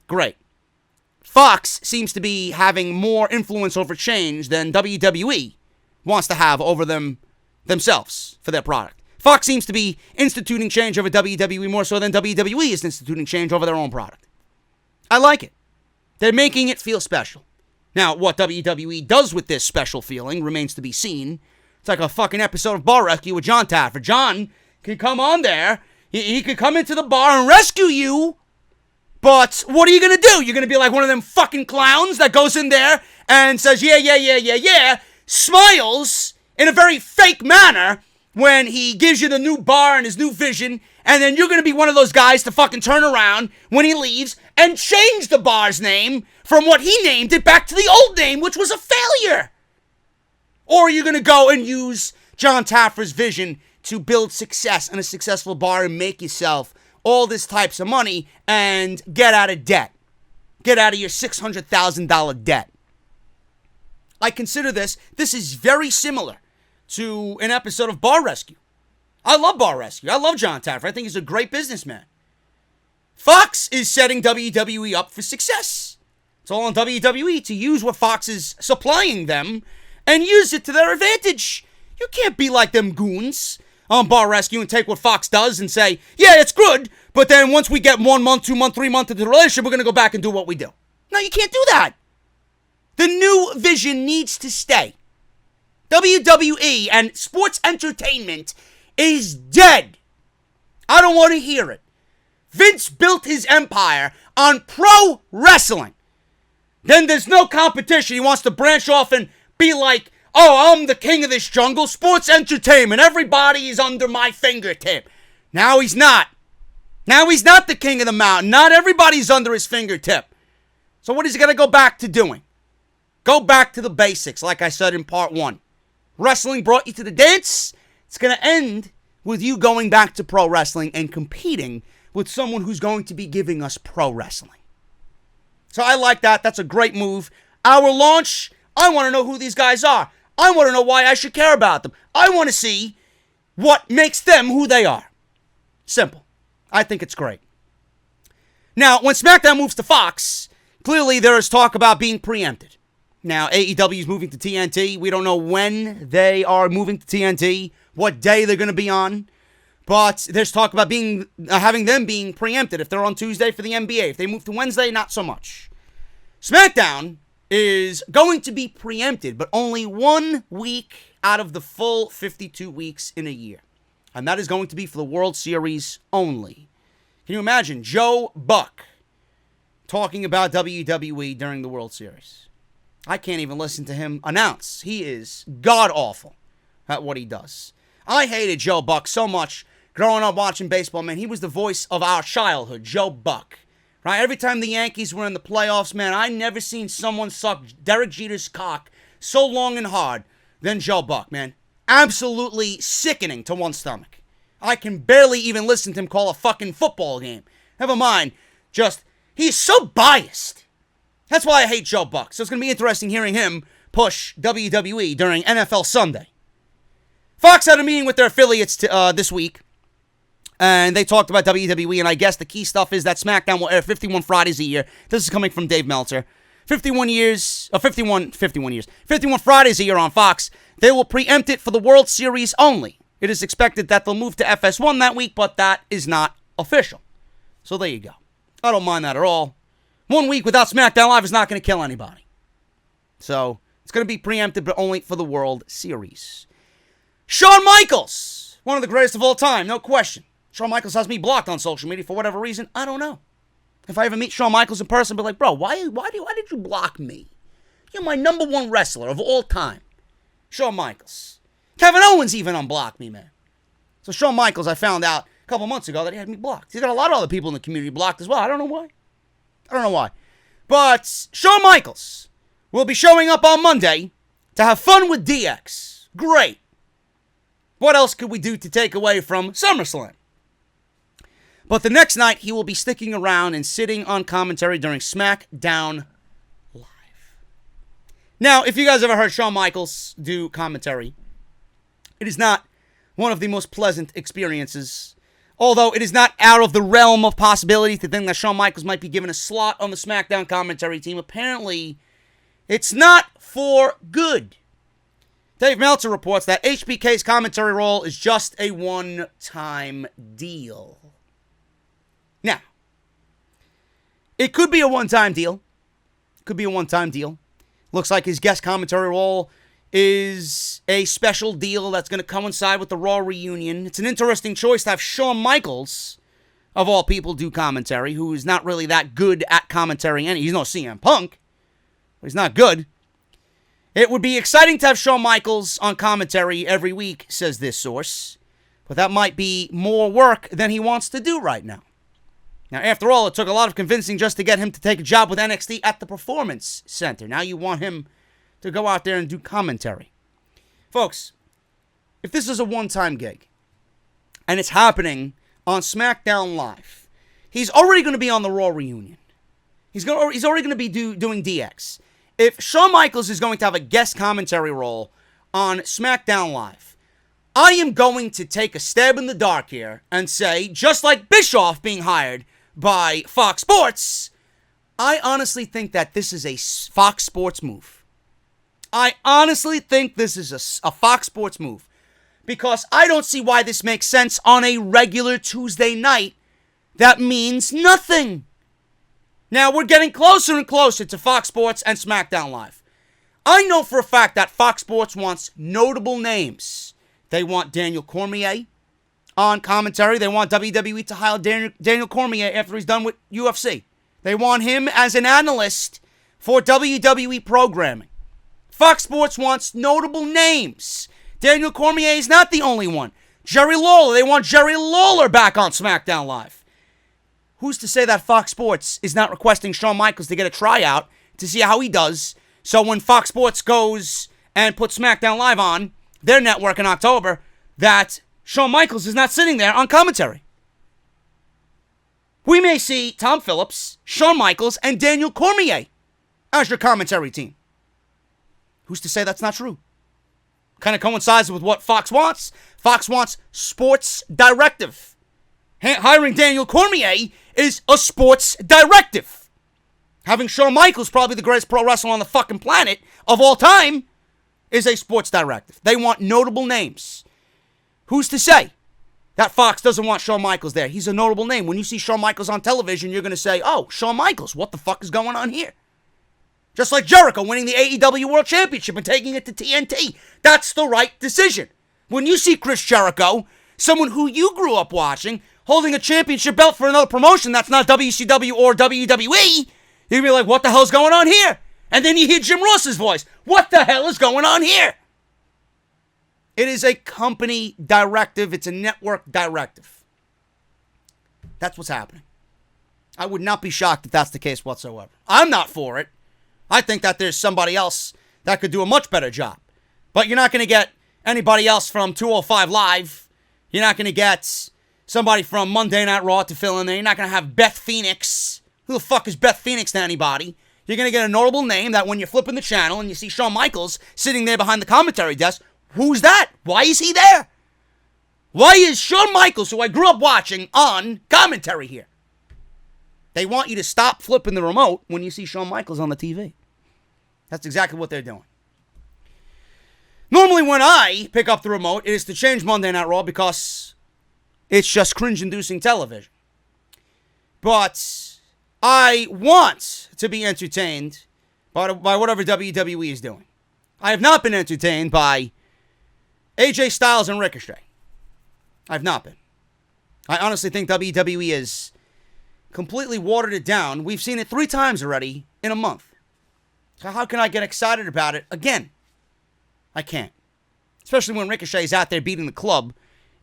Great. Fox seems to be having more influence over change than WWE wants to have over themselves for their product. Fox seems to be instituting change over WWE more so than WWE is instituting change over their own product. I like it. They're making it feel special. Now, what WWE does with this special feeling remains to be seen. It's like a fucking episode of Bar Rescue with John Taffer. John can come on there. He could come into the bar and rescue you. But what are you going to do? You're going to be like one of them fucking clowns that goes in there and says, yeah, smiles in a very fake manner when he gives you the new bar and his new vision, and then you're going to be one of those guys to fucking turn around when he leaves and change the bar's name from what he named it back to the old name, which was a failure. Or are you going to go and use John Taffer's vision to build success in a successful bar and make yourself all this types of money and get out of debt? Get out of your $600,000 debt. I consider this is very similar to an episode of Bar Rescue. I love Bar Rescue. I love John Taffer. I think he's a great businessman. Fox is setting WWE up for success. It's all on WWE to use what Fox is supplying them and use it to their advantage. You can't be like them goons on Bar Rescue and take what Fox does and say, yeah, it's good, but then once we get 1 month, 2 month, 3 month into the relationship, we're going to go back and do what we do. No, you can't do that. The new vision needs to stay. WWE and sports entertainment is dead. I don't want to hear it. Vince built his empire on pro wrestling. Then there's no competition. He wants to branch off and be like, oh, I'm the king of this jungle. Sports entertainment. Everybody is under my fingertip. Now he's not. Now he's not the king of the mountain. Not everybody's under his fingertip. So what is he going to go back to doing? Go back to the basics, like I said in part 1. Wrestling brought you to the dance. It's going to end with you going back to pro wrestling and competing with someone who's going to be giving us pro wrestling. So I like that. That's a great move. Our launch, I want to know who these guys are. I want to know why I should care about them. I want to see what makes them who they are. Simple. I think it's great. Now, when SmackDown moves to Fox, clearly there is talk about being preempted. Now, AEW is moving to TNT. We don't know when they are moving to TNT, what day they're going to be on. But there's talk about having them being preempted if they're on Tuesday for the NBA. If they move to Wednesday, not so much. SmackDown is going to be preempted, but only 1 week out of the full 52 weeks in a year. And that is going to be for the World Series only. Can you imagine Joe Buck talking about WWE during the World Series? I can't even listen to him announce. He is god-awful at what he does. I hated Joe Buck so much growing up watching baseball, man. He was the voice of our childhood, Joe Buck. Right? Every time the Yankees were in the playoffs, man, I never seen someone suck Derek Jeter's cock so long and hard than Joe Buck, man. Absolutely sickening to one's stomach. I can barely even listen to him call a fucking football game. Never mind, he's so biased. That's why I hate Joe Buck. So it's going to be interesting hearing him push WWE during NFL Sunday. Fox had a meeting with their affiliates this week, and they talked about WWE, and I guess the key stuff is that SmackDown will air 51 Fridays a year. This is coming from Dave Meltzer. 51 Fridays a year on Fox. They will preempt it for the World Series only. It is expected that they'll move to FS1 that week, but that is not official. So there you go. I don't mind that at all. 1 week without SmackDown Live is not going to kill anybody. So it's going to be preempted, but only for the World Series. Shawn Michaels, one of the greatest of all time, no question. Shawn Michaels has me blocked on social media for whatever reason. I don't know. If I ever meet Shawn Michaels in person, I'll be like, bro, why did you block me? You're my number 1 wrestler of all time. Shawn Michaels. Kevin Owens even unblocked me, man. So Shawn Michaels, I found out a couple months ago that he had me blocked. He's got a lot of other people in the community blocked as well. I don't know why. But Shawn Michaels will be showing up on Monday to have fun with DX. Great. What else could we do to take away from SummerSlam? But the next night, he will be sticking around and sitting on commentary during Smackdown Live. Now, if you guys ever heard Shawn Michaels do commentary, it is not one of the most pleasant experiences. Although it is not out of the realm of possibility to think that Shawn Michaels might be given a slot on the SmackDown commentary team. Apparently, it's not for good. Dave Meltzer reports that HBK's commentary role is just a one-time deal. Now, it could be a one-time deal. Looks like his guest commentary role is a special deal that's going to coincide with the Raw reunion. It's an interesting choice to have Shawn Michaels, of all people, do commentary, who is not really that good at commentary. He's no CM Punk, but he's not good. It would be exciting to have Shawn Michaels on commentary every week, says this source, but that might be more work than he wants to do right now. Now, after all, it took a lot of convincing just to get him to take a job with NXT at the Performance Center. Now you want him to go out there and do commentary. Folks, if this is a one-time gig, and it's happening on SmackDown Live, he's already going to be on the Raw reunion. He's already going to be doing DX. If Shawn Michaels is going to have a guest commentary role on SmackDown Live, I am going to take a stab in the dark here and say, just like Bischoff being hired by Fox Sports, I honestly think that this is a Fox Sports move. I honestly think this is a Fox Sports move. Because I don't see why this makes sense on a regular Tuesday night. That means nothing. Now, we're getting closer and closer to Fox Sports and SmackDown Live. I know for a fact that Fox Sports wants notable names. They want Daniel Cormier on commentary. They want WWE to hire Daniel Cormier after he's done with UFC. They want him as an analyst for WWE programming. Fox Sports wants notable names. Daniel Cormier is not the only one. Jerry Lawler. They want Jerry Lawler back on SmackDown Live. Who's to say that Fox Sports is not requesting Shawn Michaels to get a tryout to see how he does, so when Fox Sports goes and puts SmackDown Live on their network in October, that Shawn Michaels is not sitting there on commentary? We may see Tom Phillips, Shawn Michaels, and Daniel Cormier as your commentary team. Who's to say that's not true? Kind of coincides with what Fox wants. Fox wants sports directive. Hiring Daniel Cormier is a sports directive. Having Shawn Michaels, probably the greatest pro wrestler on the fucking planet of all time, is a sports directive. They want notable names. Who's to say that Fox doesn't want Shawn Michaels there? He's a notable name. When you see Shawn Michaels on television, you're going to say, oh, Shawn Michaels, what the fuck is going on here? Just like Jericho winning the AEW World Championship and taking it to TNT. That's the right decision. When you see Chris Jericho, someone who you grew up watching, holding a championship belt for another promotion that's not WCW or WWE, you'd be like, what the hell's going on here? And then you hear Jim Ross's voice. What the hell is going on here? It is a company directive. It's a network directive. That's what's happening. I would not be shocked if that's the case whatsoever. I'm not for it. I think that there's somebody else that could do a much better job. But you're not going to get anybody else from 205 Live. You're not going to get somebody from Monday Night Raw to fill in there. You're not going to have Beth Phoenix. Who the fuck is Beth Phoenix to anybody? You're going to get a notable name that when you're flipping the channel and you see Shawn Michaels sitting there behind the commentary desk, who's that? Why is he there? Why is Shawn Michaels, who I grew up watching, on commentary here? They want you to stop flipping the remote when you see Shawn Michaels on the TV. That's exactly what they're doing. Normally when I pick up the remote, it is to change Monday Night Raw because it's just cringe-inducing television. But I want to be entertained by whatever WWE is doing. I have not been entertained by AJ Styles and Ricochet. I have not been. I honestly think WWE has completely watered it down. We've seen it 3 times already in a month. So how can I get excited about it again? I can't. Especially when Ricochet is out there beating the club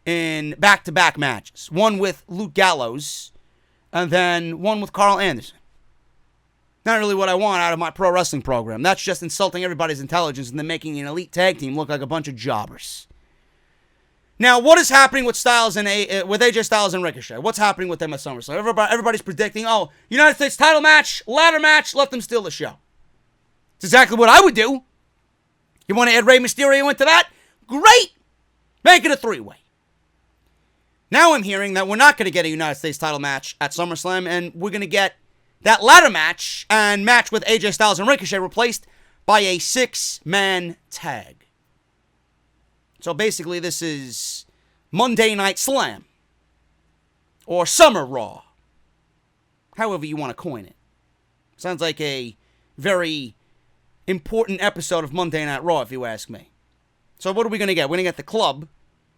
in back-to-back matches. One with Luke Gallows, and then one with Carl Anderson. Not really what I want out of my pro wrestling program. That's just insulting everybody's intelligence and then making an elite tag team look like a bunch of jobbers. Now, what is happening with with AJ Styles and Ricochet? What's happening with them at SummerSlam? Everybody's predicting, United States title match, ladder match, let them steal the show. It's exactly what I would do. You want to add Rey Mysterio into that? Great! Make it a 3-way. Now I'm hearing that we're not going to get a United States title match at SummerSlam, and we're going to get that ladder match and match with AJ Styles and Ricochet replaced by a 6-man tag. So basically, this is Monday Night Slam. Or Summer Raw. However you want to coin it. Sounds like a very important episode of Monday Night Raw, if you ask me. So what are we going to get? We're going to get the club.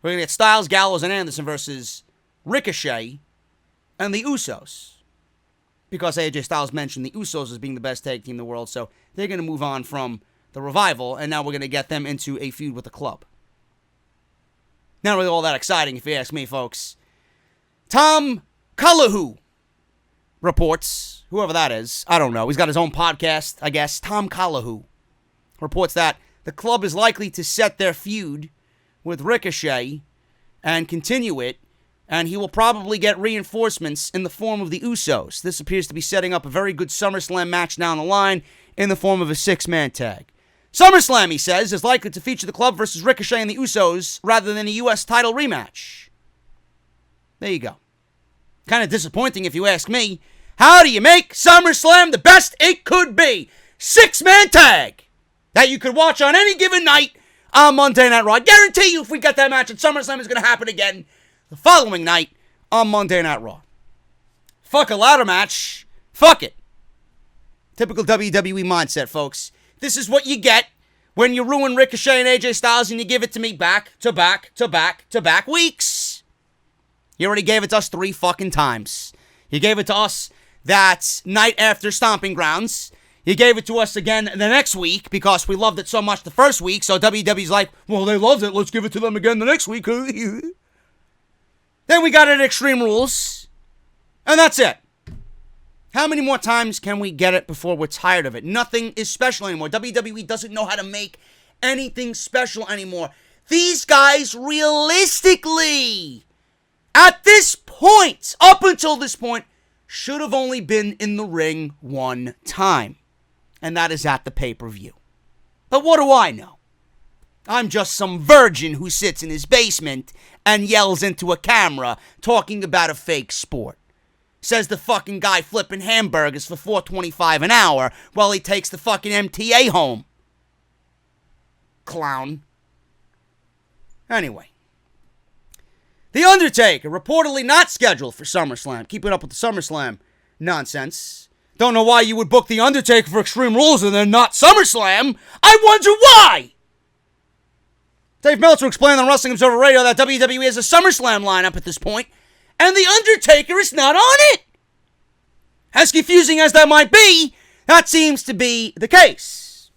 We're going to get Styles, Gallows, and Anderson versus Ricochet and the Usos. Because AJ Styles mentioned the Usos as being the best tag team in the world, so they're going to move on from the Revival, and now we're going to get them into a feud with the club. Not really all that exciting, if you ask me, folks. Tom Cullahu reports, whoever that is, I don't know. He's got his own podcast, I guess. Tom Cullahu reports that the club is likely to set their feud with Ricochet and continue it, and he will probably get reinforcements in the form of the Usos. This appears to be setting up a very good SummerSlam match down the line in the form of a 6-man tag. SummerSlam, he says, is likely to feature the club versus Ricochet and the Usos rather than a U.S. title rematch. There you go. Kind of disappointing if you ask me. How do you make SummerSlam the best it could be? 6-man tag that you could watch on any given night on Monday Night Raw. I guarantee you if we get that match at SummerSlam, it's going to happen again the following night on Monday Night Raw. Fuck a ladder match. Fuck it. Typical WWE mindset, folks. This is what you get when you ruin Ricochet and AJ Styles and you give it to me back to back to back to back weeks. You already gave it to us 3 fucking times. You gave it to us that night after Stomping Grounds. You gave it to us again the next week because we loved it so much the first week. So WWE's like, well, they loved it. Let's give it to them again the next week. Then we got it at Extreme Rules. And that's it. How many more times can we get it before we're tired of it? Nothing is special anymore. WWE doesn't know how to make anything special anymore. These guys, realistically, at this point, up until this point, should have only been in the ring 1 time. And that is at the pay-per-view. But what do I know? I'm just some virgin who sits in his basement and yells into a camera talking about a fake sport. Says the fucking guy flipping hamburgers for $4.25 an hour while he takes the fucking MTA home. Clown. Anyway. The Undertaker, reportedly not scheduled for SummerSlam. Keeping up with the SummerSlam nonsense. Don't know why you would book The Undertaker for Extreme Rules and then not SummerSlam. I wonder why! Dave Meltzer explained on Wrestling Observer Radio that WWE has a SummerSlam lineup at this point, and The Undertaker is not on it. As confusing as that might be, that seems to be the case.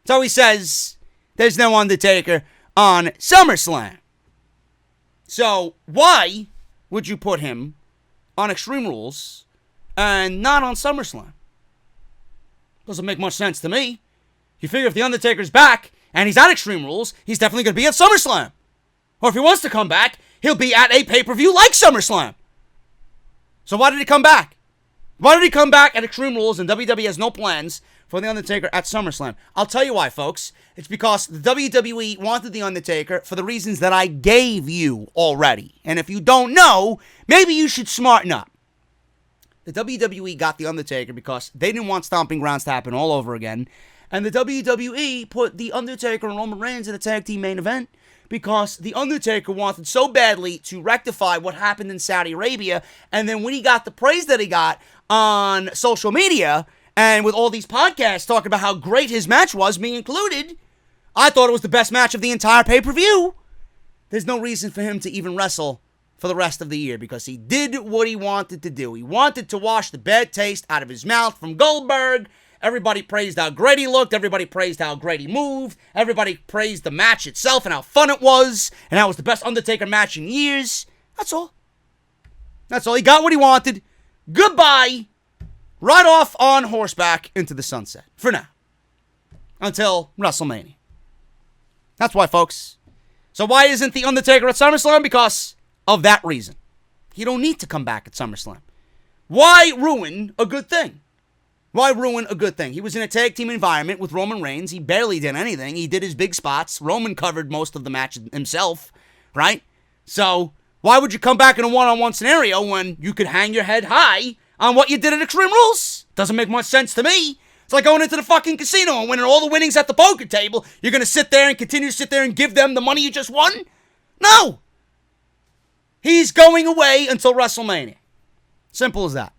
So he says there's no Undertaker on SummerSlam. So why would you put him on Extreme Rules and not on SummerSlam? Doesn't make much sense to me. You figure if The Undertaker's back and he's at Extreme Rules, he's definitely going to be at SummerSlam. Or if he wants to come back, he'll be at a pay-per-view like SummerSlam. So why did he come back? Why did he come back at Extreme Rules and WWE has no plans for The Undertaker at SummerSlam? I'll tell you why, folks. It's because the WWE wanted The Undertaker for the reasons that I gave you already. And if you don't know, maybe you should smarten up. The WWE got The Undertaker because they didn't want Stomping Grounds to happen all over again. And the WWE put The Undertaker and Roman Reigns in the tag team main event because The Undertaker wanted so badly to rectify what happened in Saudi Arabia. And then when he got the praise that he got on social media and with all these podcasts talking about how great his match was, me included, I thought it was the best match of the entire pay-per-view. There's no reason for him to even wrestle for the rest of the year because he did what he wanted to do. He wanted to wash the bad taste out of his mouth from Goldberg. Everybody praised how great he looked. Everybody praised how great he moved. Everybody praised the match itself and how fun it was. And how it was the best Undertaker match in years. That's all. That's all. He got what he wanted. Goodbye. Right off on horseback into the sunset. For now. Until WrestleMania. That's why, folks. So why isn't The Undertaker at SummerSlam? Because of that reason. He don't need to come back at SummerSlam. Why ruin a good thing? Why ruin a good thing? He was in a tag team environment with Roman Reigns. He barely did anything. He did his big spots. Roman covered most of the match himself, right? So why would you come back in a one-on-one scenario when you could hang your head high on what you did at Extreme Rules? Doesn't make much sense to me. It's like going into the fucking casino and winning all the winnings at the poker table. You're going to sit there and continue to sit there and give them the money you just won? No! He's going away until WrestleMania. Simple as that.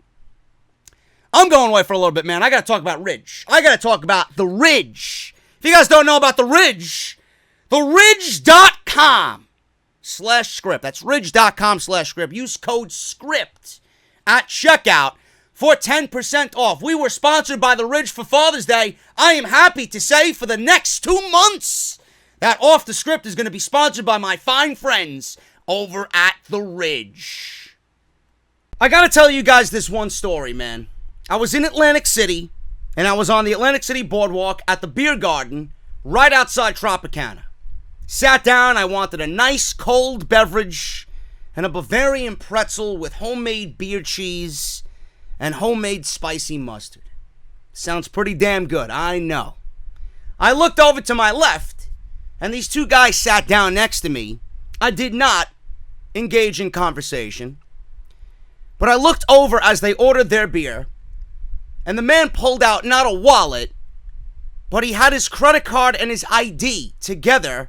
I'm going away for a little bit, man. I got to talk about Ridge. I got to talk about the Ridge. If you guys don't know about the Ridge, theridge.com/script. That's ridge.com/script. Use code SCRIPT at checkout for 10% off. We were sponsored by the Ridge for Father's Day. I am happy to say for the next 2 months that Off the Script is going to be sponsored by my fine friends over at the Ridge. I got to tell you guys this one story, man. I was in Atlantic City, and I was on the Atlantic City Boardwalk at the Beer Garden right outside Tropicana. Sat down, I wanted a nice cold beverage and a Bavarian pretzel with homemade beer cheese and homemade spicy mustard. Sounds pretty damn good, I know. I looked over to my left, and these two guys sat down next to me. I did not engage in conversation, but I looked over as they ordered their beer, and the man pulled out not a wallet, but he had his credit card and his ID together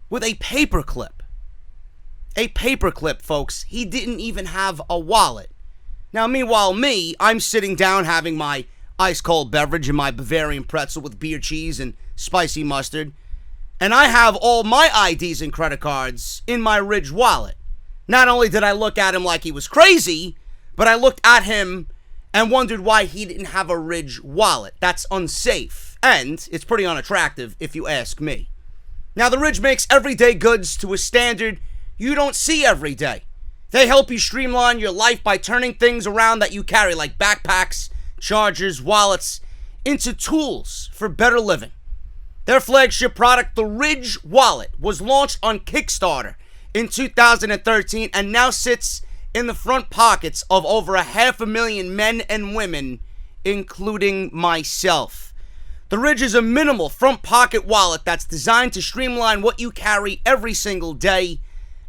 with a paperclip. A paperclip, folks. He didn't even have a wallet. Now, meanwhile, I'm sitting down having my ice-cold beverage and my Bavarian pretzel with beer cheese and spicy mustard, and I have all my IDs and credit cards in my Ridge wallet. Not only did I look at him like he was crazy, but I looked at him and wondered why he didn't have a Ridge wallet. That's unsafe, and it's pretty unattractive if you ask me. Now, the Ridge makes everyday goods to a standard you don't see every day. They help you streamline your life by turning things around that you carry, like backpacks, chargers, wallets, into tools for better living. Their flagship product, the Ridge Wallet, was launched on Kickstarter in 2013 and now sits in the front pockets of over 500,000 men and women, including myself. The Ridge is a minimal front pocket wallet that's designed to streamline what you carry every single day.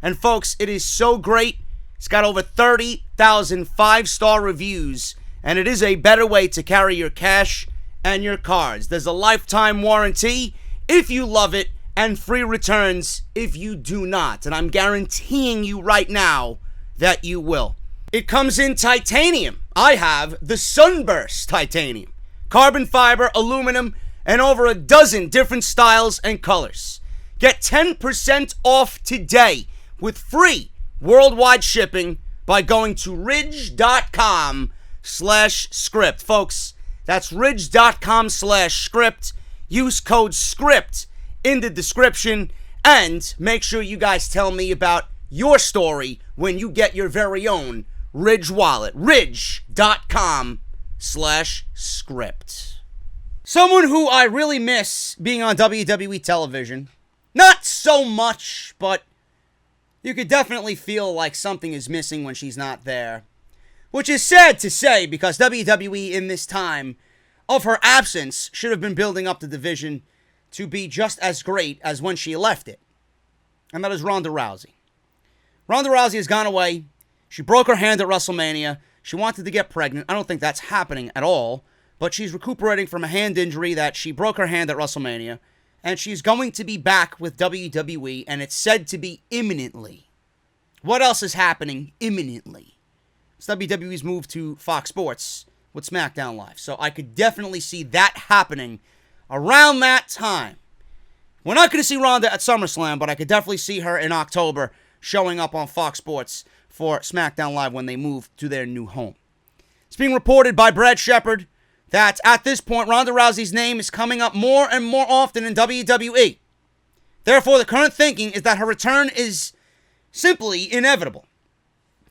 And folks, it is so great. It's got over 30,000 5-star reviews, and it is a better way to carry your cash and your cards. There's a lifetime warranty if you love it, and free returns if you do not. And I'm guaranteeing you right now that you will. It comes in titanium. I have the Sunburst titanium, carbon fiber, aluminum, and over a dozen different styles and colors. Get 10% off today with free worldwide shipping by going to ridge.com/script. Folks, that's ridge.com/script. Use code SCRIPT in the description, and make sure you guys tell me about your story when you get your very own Ridge wallet. Ridge.com/script. Someone who I really miss being on WWE television. Not so much, but you could definitely feel like something is missing when she's not there. Which is sad to say, because WWE in this time of her absence should have been building up the division to be just as great as when she left it. And that is Ronda Rousey. Ronda Rousey has gone away. She broke her hand at WrestleMania. She wanted to get pregnant. I don't think that's happening at all. But she's recuperating from a hand injury that she broke her hand at WrestleMania. And she's going to be back with WWE, and it's said to be imminently. What else is happening imminently? It's WWE's move to Fox Sports with Smackdown Live. So I could definitely see that happening around that time. We're not going to see Ronda at SummerSlam, but I could definitely see her in October showing up on Fox Sports for Smackdown Live when they move to their new home. It's being reported by Brad Shepard that at this point, Ronda Rousey's name is coming up more and more often in WWE. Therefore, the current thinking is that her return is simply inevitable.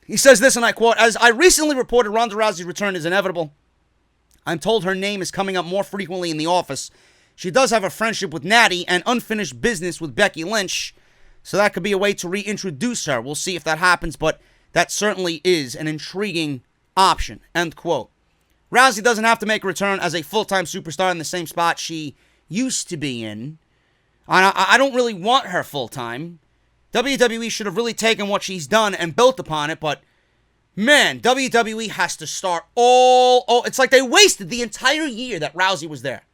He says this, and I quote, "As I recently reported, Ronda Rousey's return is inevitable. I'm told her name is coming up more frequently in the office. She does have a friendship with Natty and unfinished business with Becky Lynch, So that could be a way to reintroduce her. We'll see if that happens, but that certainly is an intriguing option. End quote. Rousey doesn't have to make a return as a full-time superstar in the same spot she used to be in. I don't really want her full-time. WWE should have really taken what she's done and built upon it, but man, WWE has to start it's like they wasted the entire year that Rousey was there.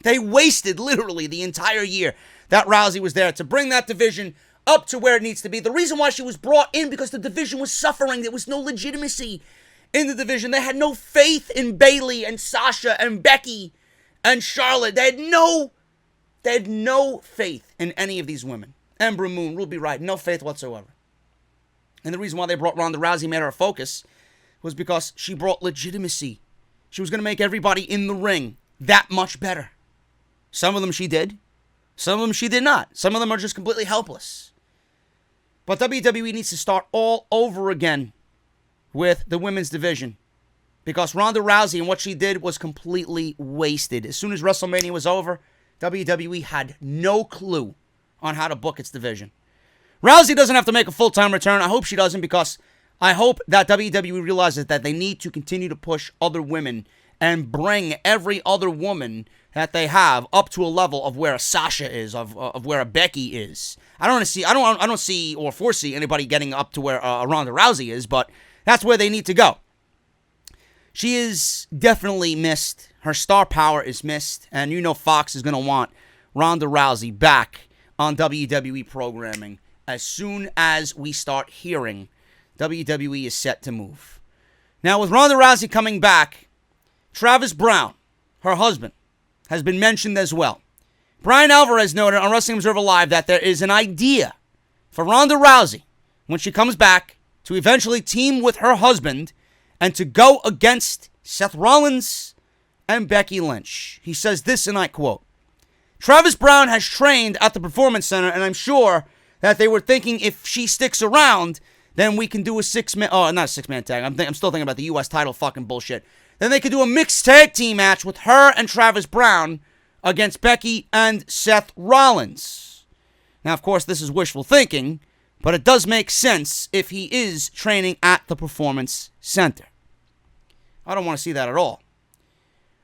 They wasted literally the entire year that Rousey was there to bring that division up to where it needs to be. The reason why she was brought in because the division was suffering. There was no legitimacy in the division. They had no faith in Bayley and Sasha and Becky and Charlotte. They had no faith in any of these women. Ember Moon, Ruby Riott, no faith whatsoever. And the reason why they brought Ronda Rousey, made her a focus, was because she brought legitimacy. She was going to make everybody in the ring that much better. Some of them she did. Some of them she did not. Some of them are just completely helpless. But WWE needs to start all over again with the women's division. Because Ronda Rousey and what she did was completely wasted. As soon as WrestleMania was over, WWE had no clue on how to book its division. Rousey doesn't have to make a full-time return. I hope she doesn't, because I hope that WWE realizes that they need to continue to push other women and bring every other woman that they have up to a level of where a Sasha is, of where a Becky is. I don't see or foresee anybody getting up to where a Ronda Rousey is, but that's where they need to go. She is definitely missed. Her star power is missed, and you know Fox is going to want Ronda Rousey back on WWE programming as soon as we start hearing WWE is set to move. Now, with Ronda Rousey coming back, Travis Browne, her husband, has been mentioned as well. Brian Alvarez noted on Wrestling Observer Live that there is an idea for Ronda Rousey, when she comes back, to eventually team with her husband and to go against Seth Rollins and Becky Lynch. He says this, and I quote, Travis Browne has trained at the Performance Center, and I'm sure that they were thinking if she sticks around, then we can do a not a six-man tag. I'm still thinking about the U.S. title fucking bullshit. Then they could do a mixed tag team match with her and Travis Browne against Becky and Seth Rollins. Now, of course, this is wishful thinking, but it does make sense if he is training at the Performance Center. I don't want to see that at all.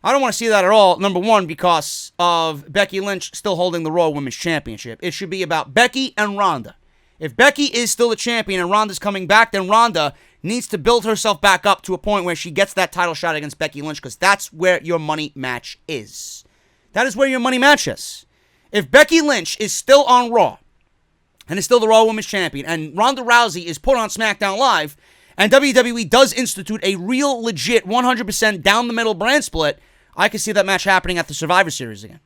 I don't want to see that at all, number one, because of Becky Lynch still holding the Raw Women's Championship. It should be about Becky and Ronda. If Becky is still the champion and Ronda's coming back, then Ronda needs to build herself back up to a point where she gets that title shot against Becky Lynch, because that's where your money match is. That is where your money match is. If Becky Lynch is still on Raw, and is still the Raw Women's Champion, and Ronda Rousey is put on Smackdown Live, and WWE does institute a real, legit, 100% down-the-middle brand split, I could see that match happening at the Survivor Series again.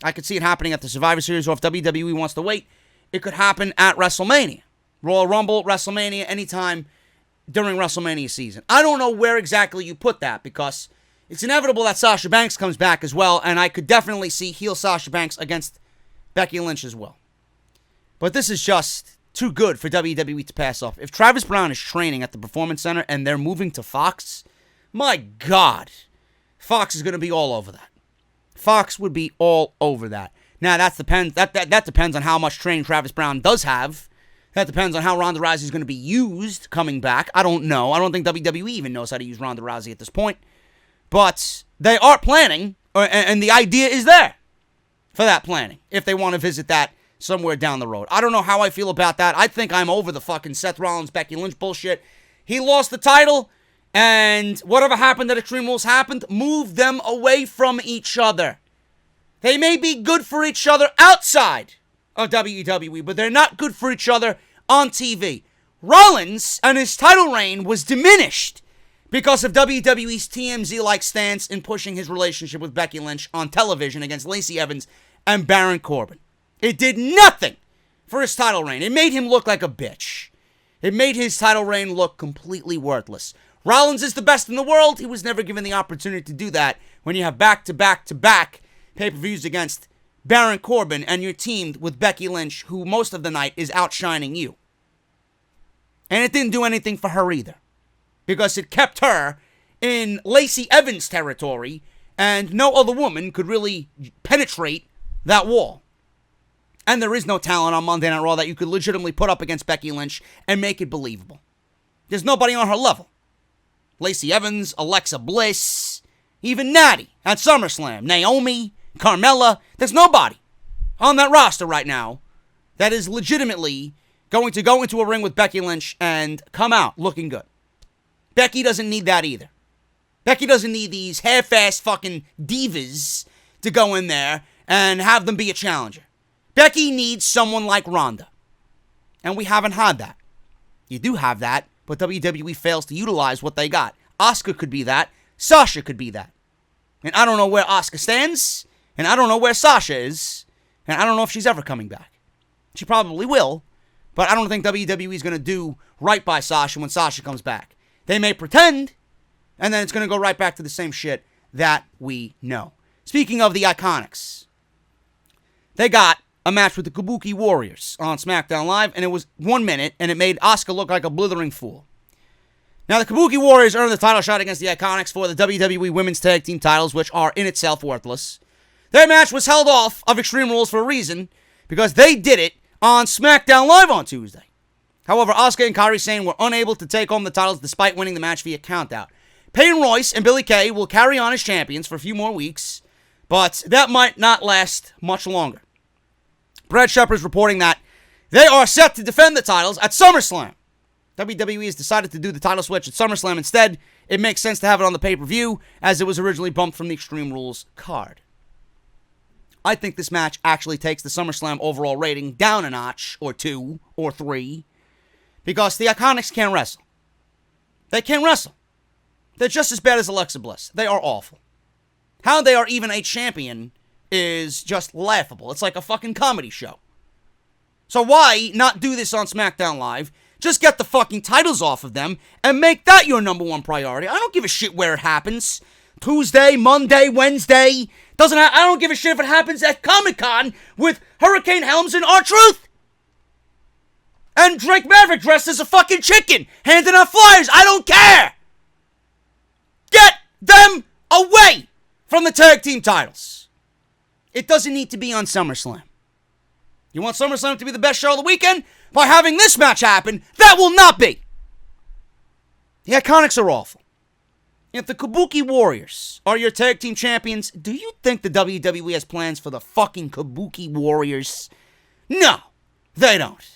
I could see it happening at the Survivor Series, or if WWE wants to wait, it could happen at WrestleMania. Royal Rumble, WrestleMania, anytime during WrestleMania season. I don't know where exactly you put that, because it's inevitable that Sasha Banks comes back as well, and I could definitely see heel Sasha Banks against Becky Lynch as well. But this is just too good for WWE to pass off. If Travis Browne is training at the Performance Center and they're moving to Fox, my God, Fox is going to be all over that. Fox would be all over that. Now, that depends on how much training Travis Browne does have. That depends on how Ronda Rousey is going to be used coming back. I don't know. I don't think WWE even knows how to use Ronda Rousey at this point. But they are planning, and the idea is there for that planning, if they want to visit that somewhere down the road. I don't know how I feel about that. I think I'm over the fucking Seth Rollins, Becky Lynch bullshit. He lost the title, and whatever happened at Extreme Rules happened. Move them away from each other. They may be good for each other outside of WWE, but they're not good for each other on TV. Rollins and his title reign was diminished because of WWE's TMZ-like stance in pushing his relationship with Becky Lynch on television against Lacey Evans and Baron Corbin. It did nothing for his title reign. It made him look like a bitch. It made his title reign look completely worthless. Rollins is the best in the world. He was never given the opportunity to do that when you have back-to-back-to-back pay-per-views against Baron Corbin and you're teamed with Becky Lynch, who most of the night is outshining you. And it didn't do anything for her either, because it kept her in Lacey Evans territory, and no other woman could really penetrate that wall. And there is no talent on Monday Night Raw that you could legitimately put up against Becky Lynch and make it believable. There's nobody on her level. Lacey Evans, Alexa Bliss, even Natty at SummerSlam, Naomi, Carmella. There's nobody on that roster right now that is legitimately going to go into a ring with Becky Lynch and come out looking good. Becky doesn't need that either. Becky doesn't need these half-assed fucking divas to go in there and have them be a challenger. Becky needs someone like Ronda. And we haven't had that. You do have that, but WWE fails to utilize what they got. Asuka could be that. Sasha could be that. And I don't know where Asuka stands, and I don't know where Sasha is, and I don't know if she's ever coming back. She probably will, but I don't think WWE is going to do right by Sasha when Sasha comes back. They may pretend, and then it's going to go right back to the same shit that we know. Speaking of the Iconics, they got a match with the Kabuki Warriors on SmackDown Live, and it was 1 minute, and it made Asuka look like a blithering fool. Now, the Kabuki Warriors earned the title shot against the Iconics for the WWE Women's Tag Team titles, which are in itself worthless. Their match was held off of Extreme Rules for a reason, because they did it on SmackDown Live on Tuesday. However, Asuka and Kairi Sane were unable to take home the titles despite winning the match via countout. Peyton Royce and Billie Kay will carry on as champions for a few more weeks, but that might not last much longer. Brad Shepard is reporting that they are set to defend the titles at SummerSlam. WWE has decided to do the title switch at SummerSlam instead. It makes sense to have it on the pay-per-view, as it was originally bumped from the Extreme Rules card. I think this match actually takes the SummerSlam overall rating down a notch, or 2, or 3, because the Iconics can't wrestle. They can't wrestle. They're just as bad as Alexa Bliss. They are awful. How they are even a champion is just laughable. It's like a fucking comedy show. So why not do this on SmackDown Live? Just get the fucking titles off of them and make that your number one priority. I don't give a shit where it happens. Tuesday, Monday, Wednesday. I don't give a shit if it happens at Comic-Con with Hurricane Helms and R-Truth. And Drake Maverick dressed as a fucking chicken, handing out flyers. I don't care. Get them away from the tag team titles. It doesn't need to be on SummerSlam. You want SummerSlam to be the best show of the weekend? By having this match happen, that will not be. The Iconics are awful. If the Kabuki Warriors are your tag team champions, do you think the WWE has plans for the fucking Kabuki Warriors? No, they don't.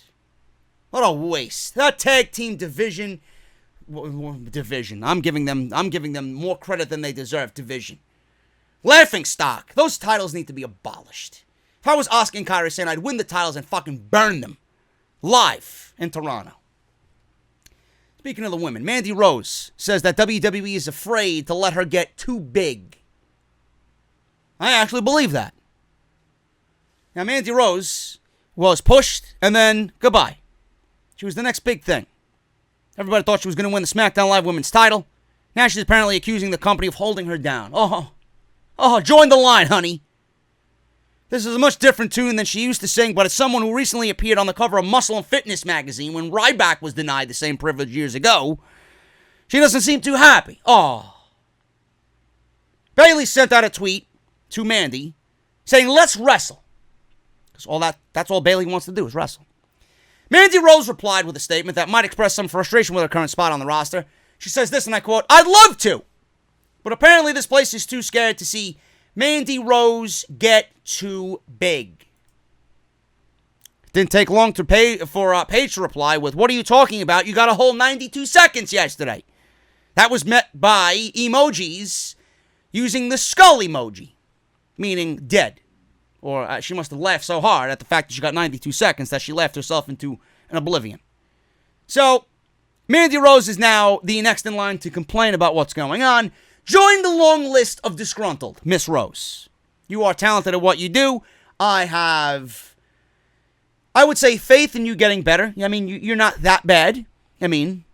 What a waste. That tag team division. I'm giving them more credit than they deserve. Division. Laughing stock. Those titles need to be abolished. If I was Asuka and Kairi Sane, I'd win the titles and fucking burn them. Live in Toronto. Speaking of the women, Mandy Rose says that WWE is afraid to let her get too big. I actually believe that. Now, Mandy Rose was pushed, and then goodbye. She was the next big thing. Everybody thought she was going to win the SmackDown Live Women's title. Now she's apparently accusing the company of holding her down. Oh, join the line, honey. This is a much different tune than she used to sing, but as someone who recently appeared on the cover of Muscle and Fitness magazine when Ryback was denied the same privilege years ago, she doesn't seem too happy. Oh. Bayley sent out a tweet to Mandy saying, "Let's wrestle." Because that's all Bayley wants to do is wrestle. Mandy Rose replied with a statement that might express some frustration with her current spot on the roster. She says this, and I quote, "I'd love to, but apparently this place is too scared to see Mandy Rose get too big." Didn't take long for Paige to reply with, "What are you talking about? You got a whole 92 seconds yesterday." That was met by emojis using the skull emoji, meaning dead. Or she must have laughed so hard at the fact that she got 92 seconds that she laughed herself into an oblivion. So, Mandy Rose is now the next in line to complain about what's going on. Join the long list of disgruntled, Miss Rose. You are talented at what you do. I would say, faith in you getting better. I mean, you're not that bad. I mean,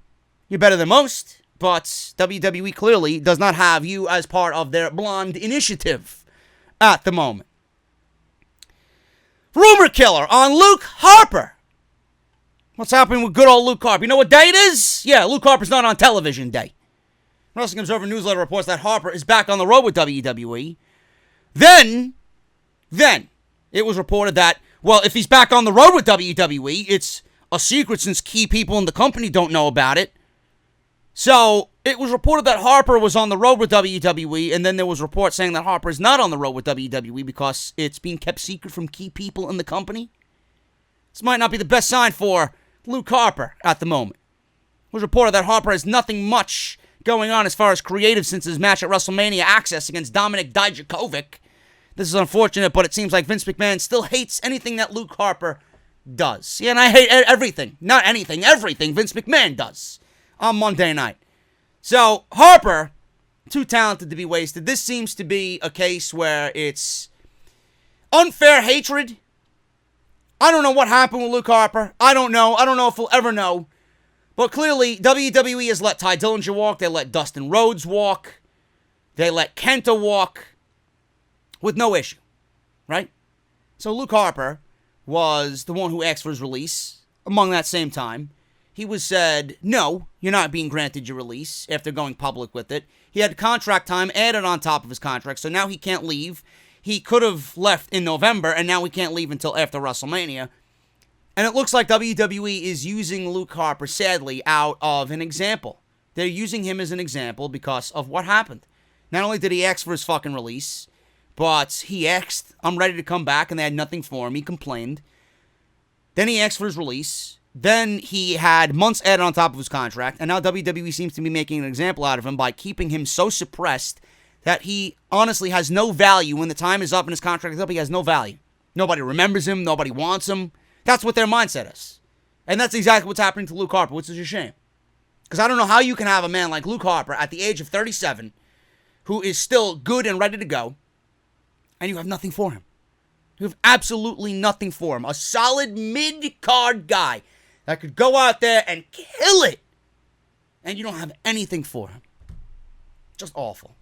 you're better than most. But WWE clearly does not have you as part of their blonde initiative at the moment. Rumor killer on Luke Harper. What's happening with good old Luke Harper? You know what day it is? Yeah, Luke Harper's not on television day. Wrestling Observer Newsletter reports that Harper is back on the road with WWE. Then, it was reported that Well, if he's back on the road with WWE, it's a secret since key people in the company don't know about it. So it was reported that Harper was on the road with WWE, and then there was reports saying that Harper is not on the road with WWE because it's being kept secret from key people in the company. This might not be the best sign for Luke Harper at the moment. It was reported that Harper has nothing much going on as far as creative since his match at WrestleMania Access against Dominik Dijakovic. This is unfortunate, but it seems like Vince McMahon still hates anything that Luke Harper does. Yeah, and I hate everything. Not anything, everything Vince McMahon does on Monday night. So, Harper, too talented to be wasted. This seems to be a case where it's unfair hatred. I don't know what happened with Luke Harper. I don't know. I don't know if we'll ever know. But clearly, WWE has let Ty Dillinger walk. They let Dustin Rhodes walk. They let Kenta walk with no issue, right? So Luke Harper was the one who asked for his release. Among that same time, he was said, no, you're not being granted your release after going public with it. He had contract time added on top of his contract, so now he can't leave. He could have left in November, and now he can't leave until after WrestleMania. And it looks like WWE is using Luke Harper, sadly, out of an example. They're using him as an example because of what happened. Not only did he ask for his fucking release, but he asked, I'm ready to come back, and they had nothing for him. He complained. Then he asked for his release. Then he had months added on top of his contract, and now WWE seems to be making an example out of him by keeping him so suppressed that he honestly has no value. When the time is up and his contract is up, he has no value. Nobody remembers him. Nobody wants him. That's what their mindset is. And that's exactly what's happening to Luke Harper, which is a shame. Because I don't know how you can have a man like Luke Harper at the age of 37 who is still good and ready to go, and you have nothing for him. You have absolutely nothing for him. A solid mid-card guy that could go out there and kill it, and you don't have anything for him. Just awful.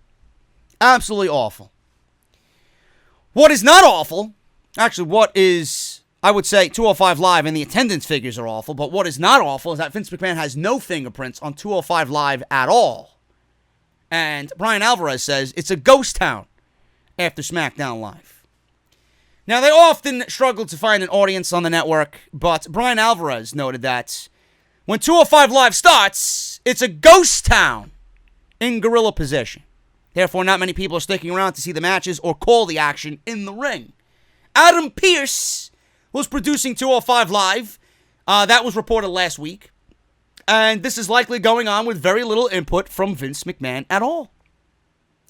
Absolutely awful. What is not awful, actually what is, I would say 205 Live and the attendance figures are awful, but what is not awful is that Vince McMahon has no fingerprints on 205 Live at all. And Brian Alvarez says it's a ghost town after Smackdown Live. Now, they often struggle to find an audience on the network, but Brian Alvarez noted that when 205 Live starts, it's a ghost town in gorilla position. Therefore, not many people are sticking around to see the matches or call the action in the ring. Adam Pearce was producing 205 Live. That was reported last week. And this is likely going on with very little input from Vince McMahon at all.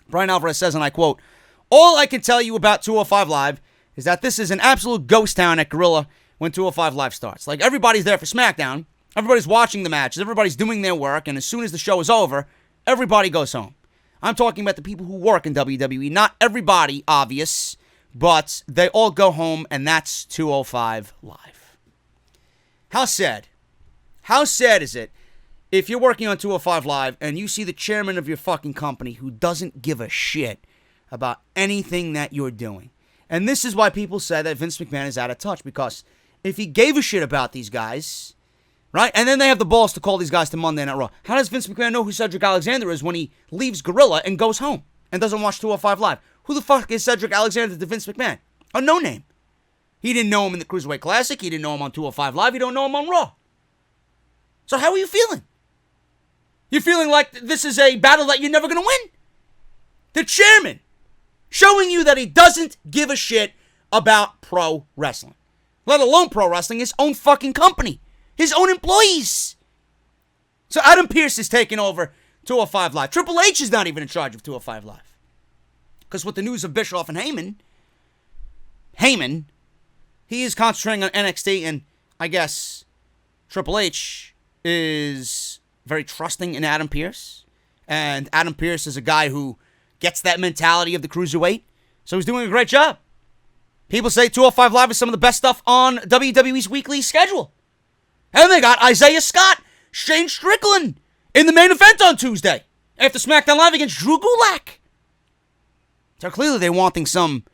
Brian Alvarez says, and I quote, all I can tell you about 205 Live is that this is an absolute ghost town at Gorilla when 205 Live starts. Like, everybody's there for SmackDown. Everybody's watching the matches. Everybody's doing their work. And as soon as the show is over, everybody goes home. I'm talking about the people who work in WWE. Not everybody, obvious, but they all go home, and that's 205 Live. How sad. How sad is it if you're working on 205 Live and you see the chairman of your fucking company who doesn't give a shit about anything that you're doing? And this is why people say that Vince McMahon is out of touch, because if he gave a shit about these guys, right, and then they have the balls to call these guys to Monday Night Raw, how does Vince McMahon know who Cedric Alexander is when he leaves Gorilla and goes home and doesn't watch 205 Live? Who the fuck is Cedric Alexander to Vince McMahon? A no-name. He didn't know him in the Cruiserweight Classic. He didn't know him on 205 Live. He don't know him on Raw. So how are you feeling? You're feeling like this is a battle that you're never going to win? The chairman showing you that he doesn't give a shit about pro wrestling. Let alone pro wrestling, his own fucking company. His own employees. So Adam Pearce is taking over 205 Live. Triple H is not even in charge of 205 Live. Because with the news of Bischoff and Heyman, he is concentrating on NXT, and I guess Triple H is very trusting in Adam Pearce. And Adam Pearce is a guy who gets that mentality of the cruiserweight. So he's doing a great job. People say 205 Live is some of the best stuff on WWE's weekly schedule. And they got Isaiah Scott, Shane Strickland in the main event on Tuesday after SmackDown Live against Drew Gulak. So clearly they're wanting some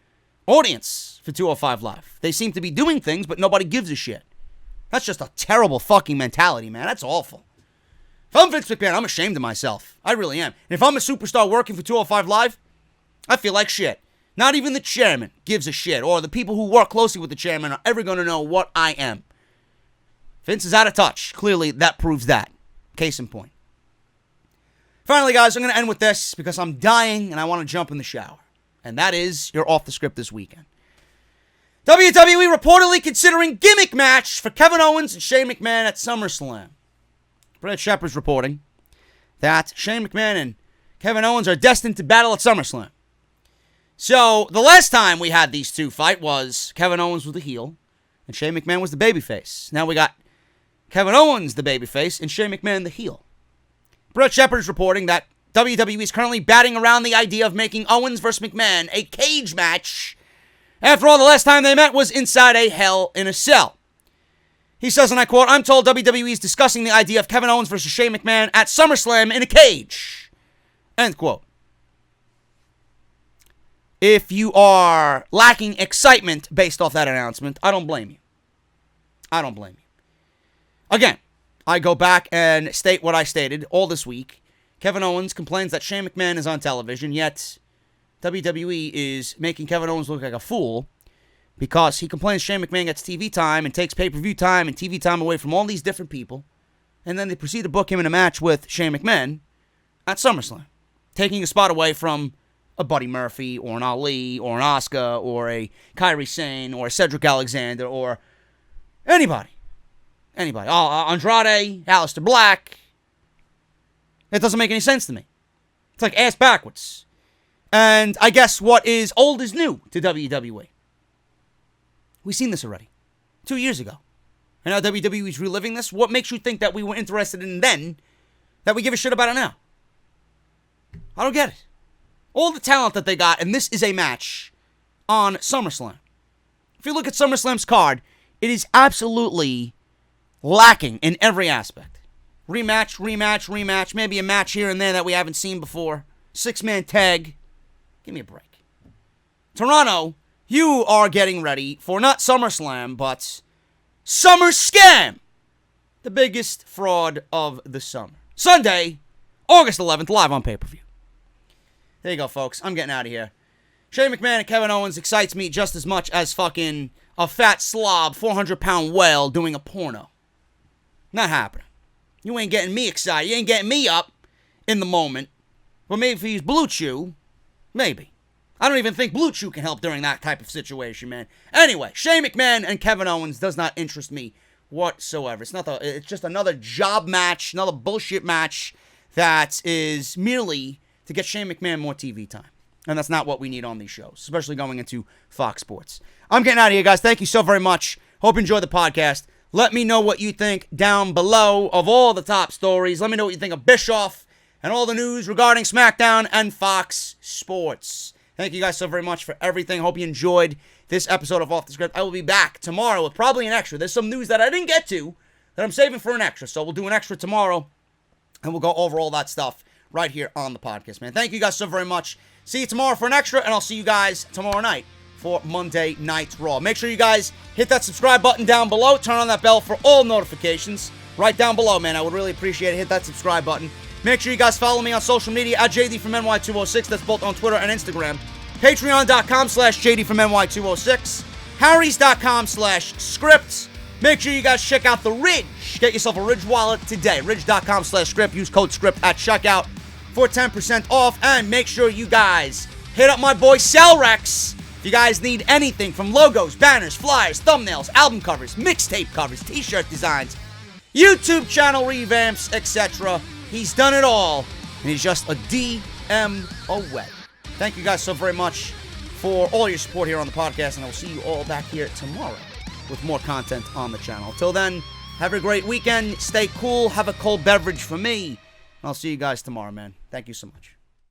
audience for 205 Live. They seem to be doing things, but nobody gives a shit. That's just a terrible fucking mentality, man. That's awful. If I'm Vince McMahon, I'm ashamed of myself. I really am. And if I'm a superstar working for 205 Live, I feel like shit. Not even the chairman gives a shit, or the people who work closely with the chairman are ever going to know what I am. Vince is out of touch. Clearly, that proves that. Case in point. Finally, guys, I'm going to end with this because I'm dying and I want to jump in the shower. And that is your Off the Script this weekend. WWE reportedly considering gimmick match for Kevin Owens and Shane McMahon at SummerSlam. Brett Shepard's reporting that Shane McMahon and Kevin Owens are destined to battle at SummerSlam. So, the last time we had these two fight was Kevin Owens was the heel and Shane McMahon was the babyface. Now we got Kevin Owens the babyface and Shane McMahon the heel. Brett Shepard is reporting that WWE is currently batting around the idea of making Owens vs. McMahon a cage match. After all, the last time they met was inside a Hell in a Cell. He says, and I quote, I'm told WWE is discussing the idea of Kevin Owens versus Shane McMahon at SummerSlam in a cage. End quote. If you are lacking excitement based off that announcement, I don't blame you. I don't blame you. Again, I go back and state what I stated all this week. Kevin Owens complains that Shane McMahon is on television, yet WWE is making Kevin Owens look like a fool because he complains Shane McMahon gets TV time and takes pay-per-view time and TV time away from all these different people, and then they proceed to book him in a match with Shane McMahon at SummerSlam, taking a spot away from a Buddy Murphy or an Ali or an Asuka or a Kairi Sane or a Cedric Alexander or anybody. Anybody. Andrade, Aleister Black. It doesn't make any sense to me. It's like ass backwards. And I guess what is old is new to WWE. We've seen this already. 2 years ago. And now WWE is reliving this. What makes you think that we were interested in then that we give a shit about it now? I don't get it. All the talent that they got, and this is a match on SummerSlam. If you look at SummerSlam's card, it is absolutely lacking in every aspect. Rematch, maybe a match here and there that we haven't seen before. 6-man tag. Give me a break. Toronto, you are getting ready for not SummerSlam, but Summer Scam. The biggest fraud of the summer. Sunday, August 11th, live on pay-per-view. There you go, folks. I'm getting out of here. Shane McMahon and Kevin Owens excites me just as much as fucking a fat slob, 400-pound whale doing a porno. Not happening. You ain't getting me excited. You ain't getting me up in the moment. But maybe if he's Blue Chew, maybe. I don't even think Blue Chew can help during that type of situation, man. Anyway, Shane McMahon and Kevin Owens does not interest me whatsoever. It's just another job match, another bullshit match that is merely to get Shane McMahon more TV time. And that's not what we need on these shows, especially going into Fox Sports. I'm getting out of here, guys. Thank you so very much. Hope you enjoyed the podcast. Let me know what you think down below of all the top stories. Let me know what you think of Bischoff and all the news regarding Smackdown and Fox Sports. Thank you guys so very much for everything. Hope you enjoyed this episode of Off the Script. I will be back tomorrow with probably an extra. There's some news that I didn't get to that I'm saving for an extra. So we'll do an extra tomorrow, and we'll go over all that stuff right here on the podcast, man. Thank you guys so very much. See you tomorrow for an extra, and I'll see you guys tomorrow night for Monday Night Raw. Make sure you guys hit that subscribe button down below. Turn on that bell for all notifications right down below, man. I would really appreciate it. Hit that subscribe button. Make sure you guys follow me on social media at JD from NY206. That's both on Twitter and Instagram. Patreon.com/JD from NY206. Harrys.com/scripts. Make sure you guys check out the Ridge. Get yourself a Ridge wallet today. Ridge.com/script. Use code script at checkout for 10% off. And make sure you guys hit up my boy Celrex. If you guys need anything from logos, banners, flyers, thumbnails, album covers, mixtape covers, t-shirt designs, YouTube channel revamps, etc. He's done it all, and he's just a DM away. Thank you guys so very much for all your support here on the podcast, and I will see you all back here tomorrow with more content on the channel. Till then, have a great weekend. Stay cool. Have a cold beverage for me. And I'll see you guys tomorrow, man. Thank you so much.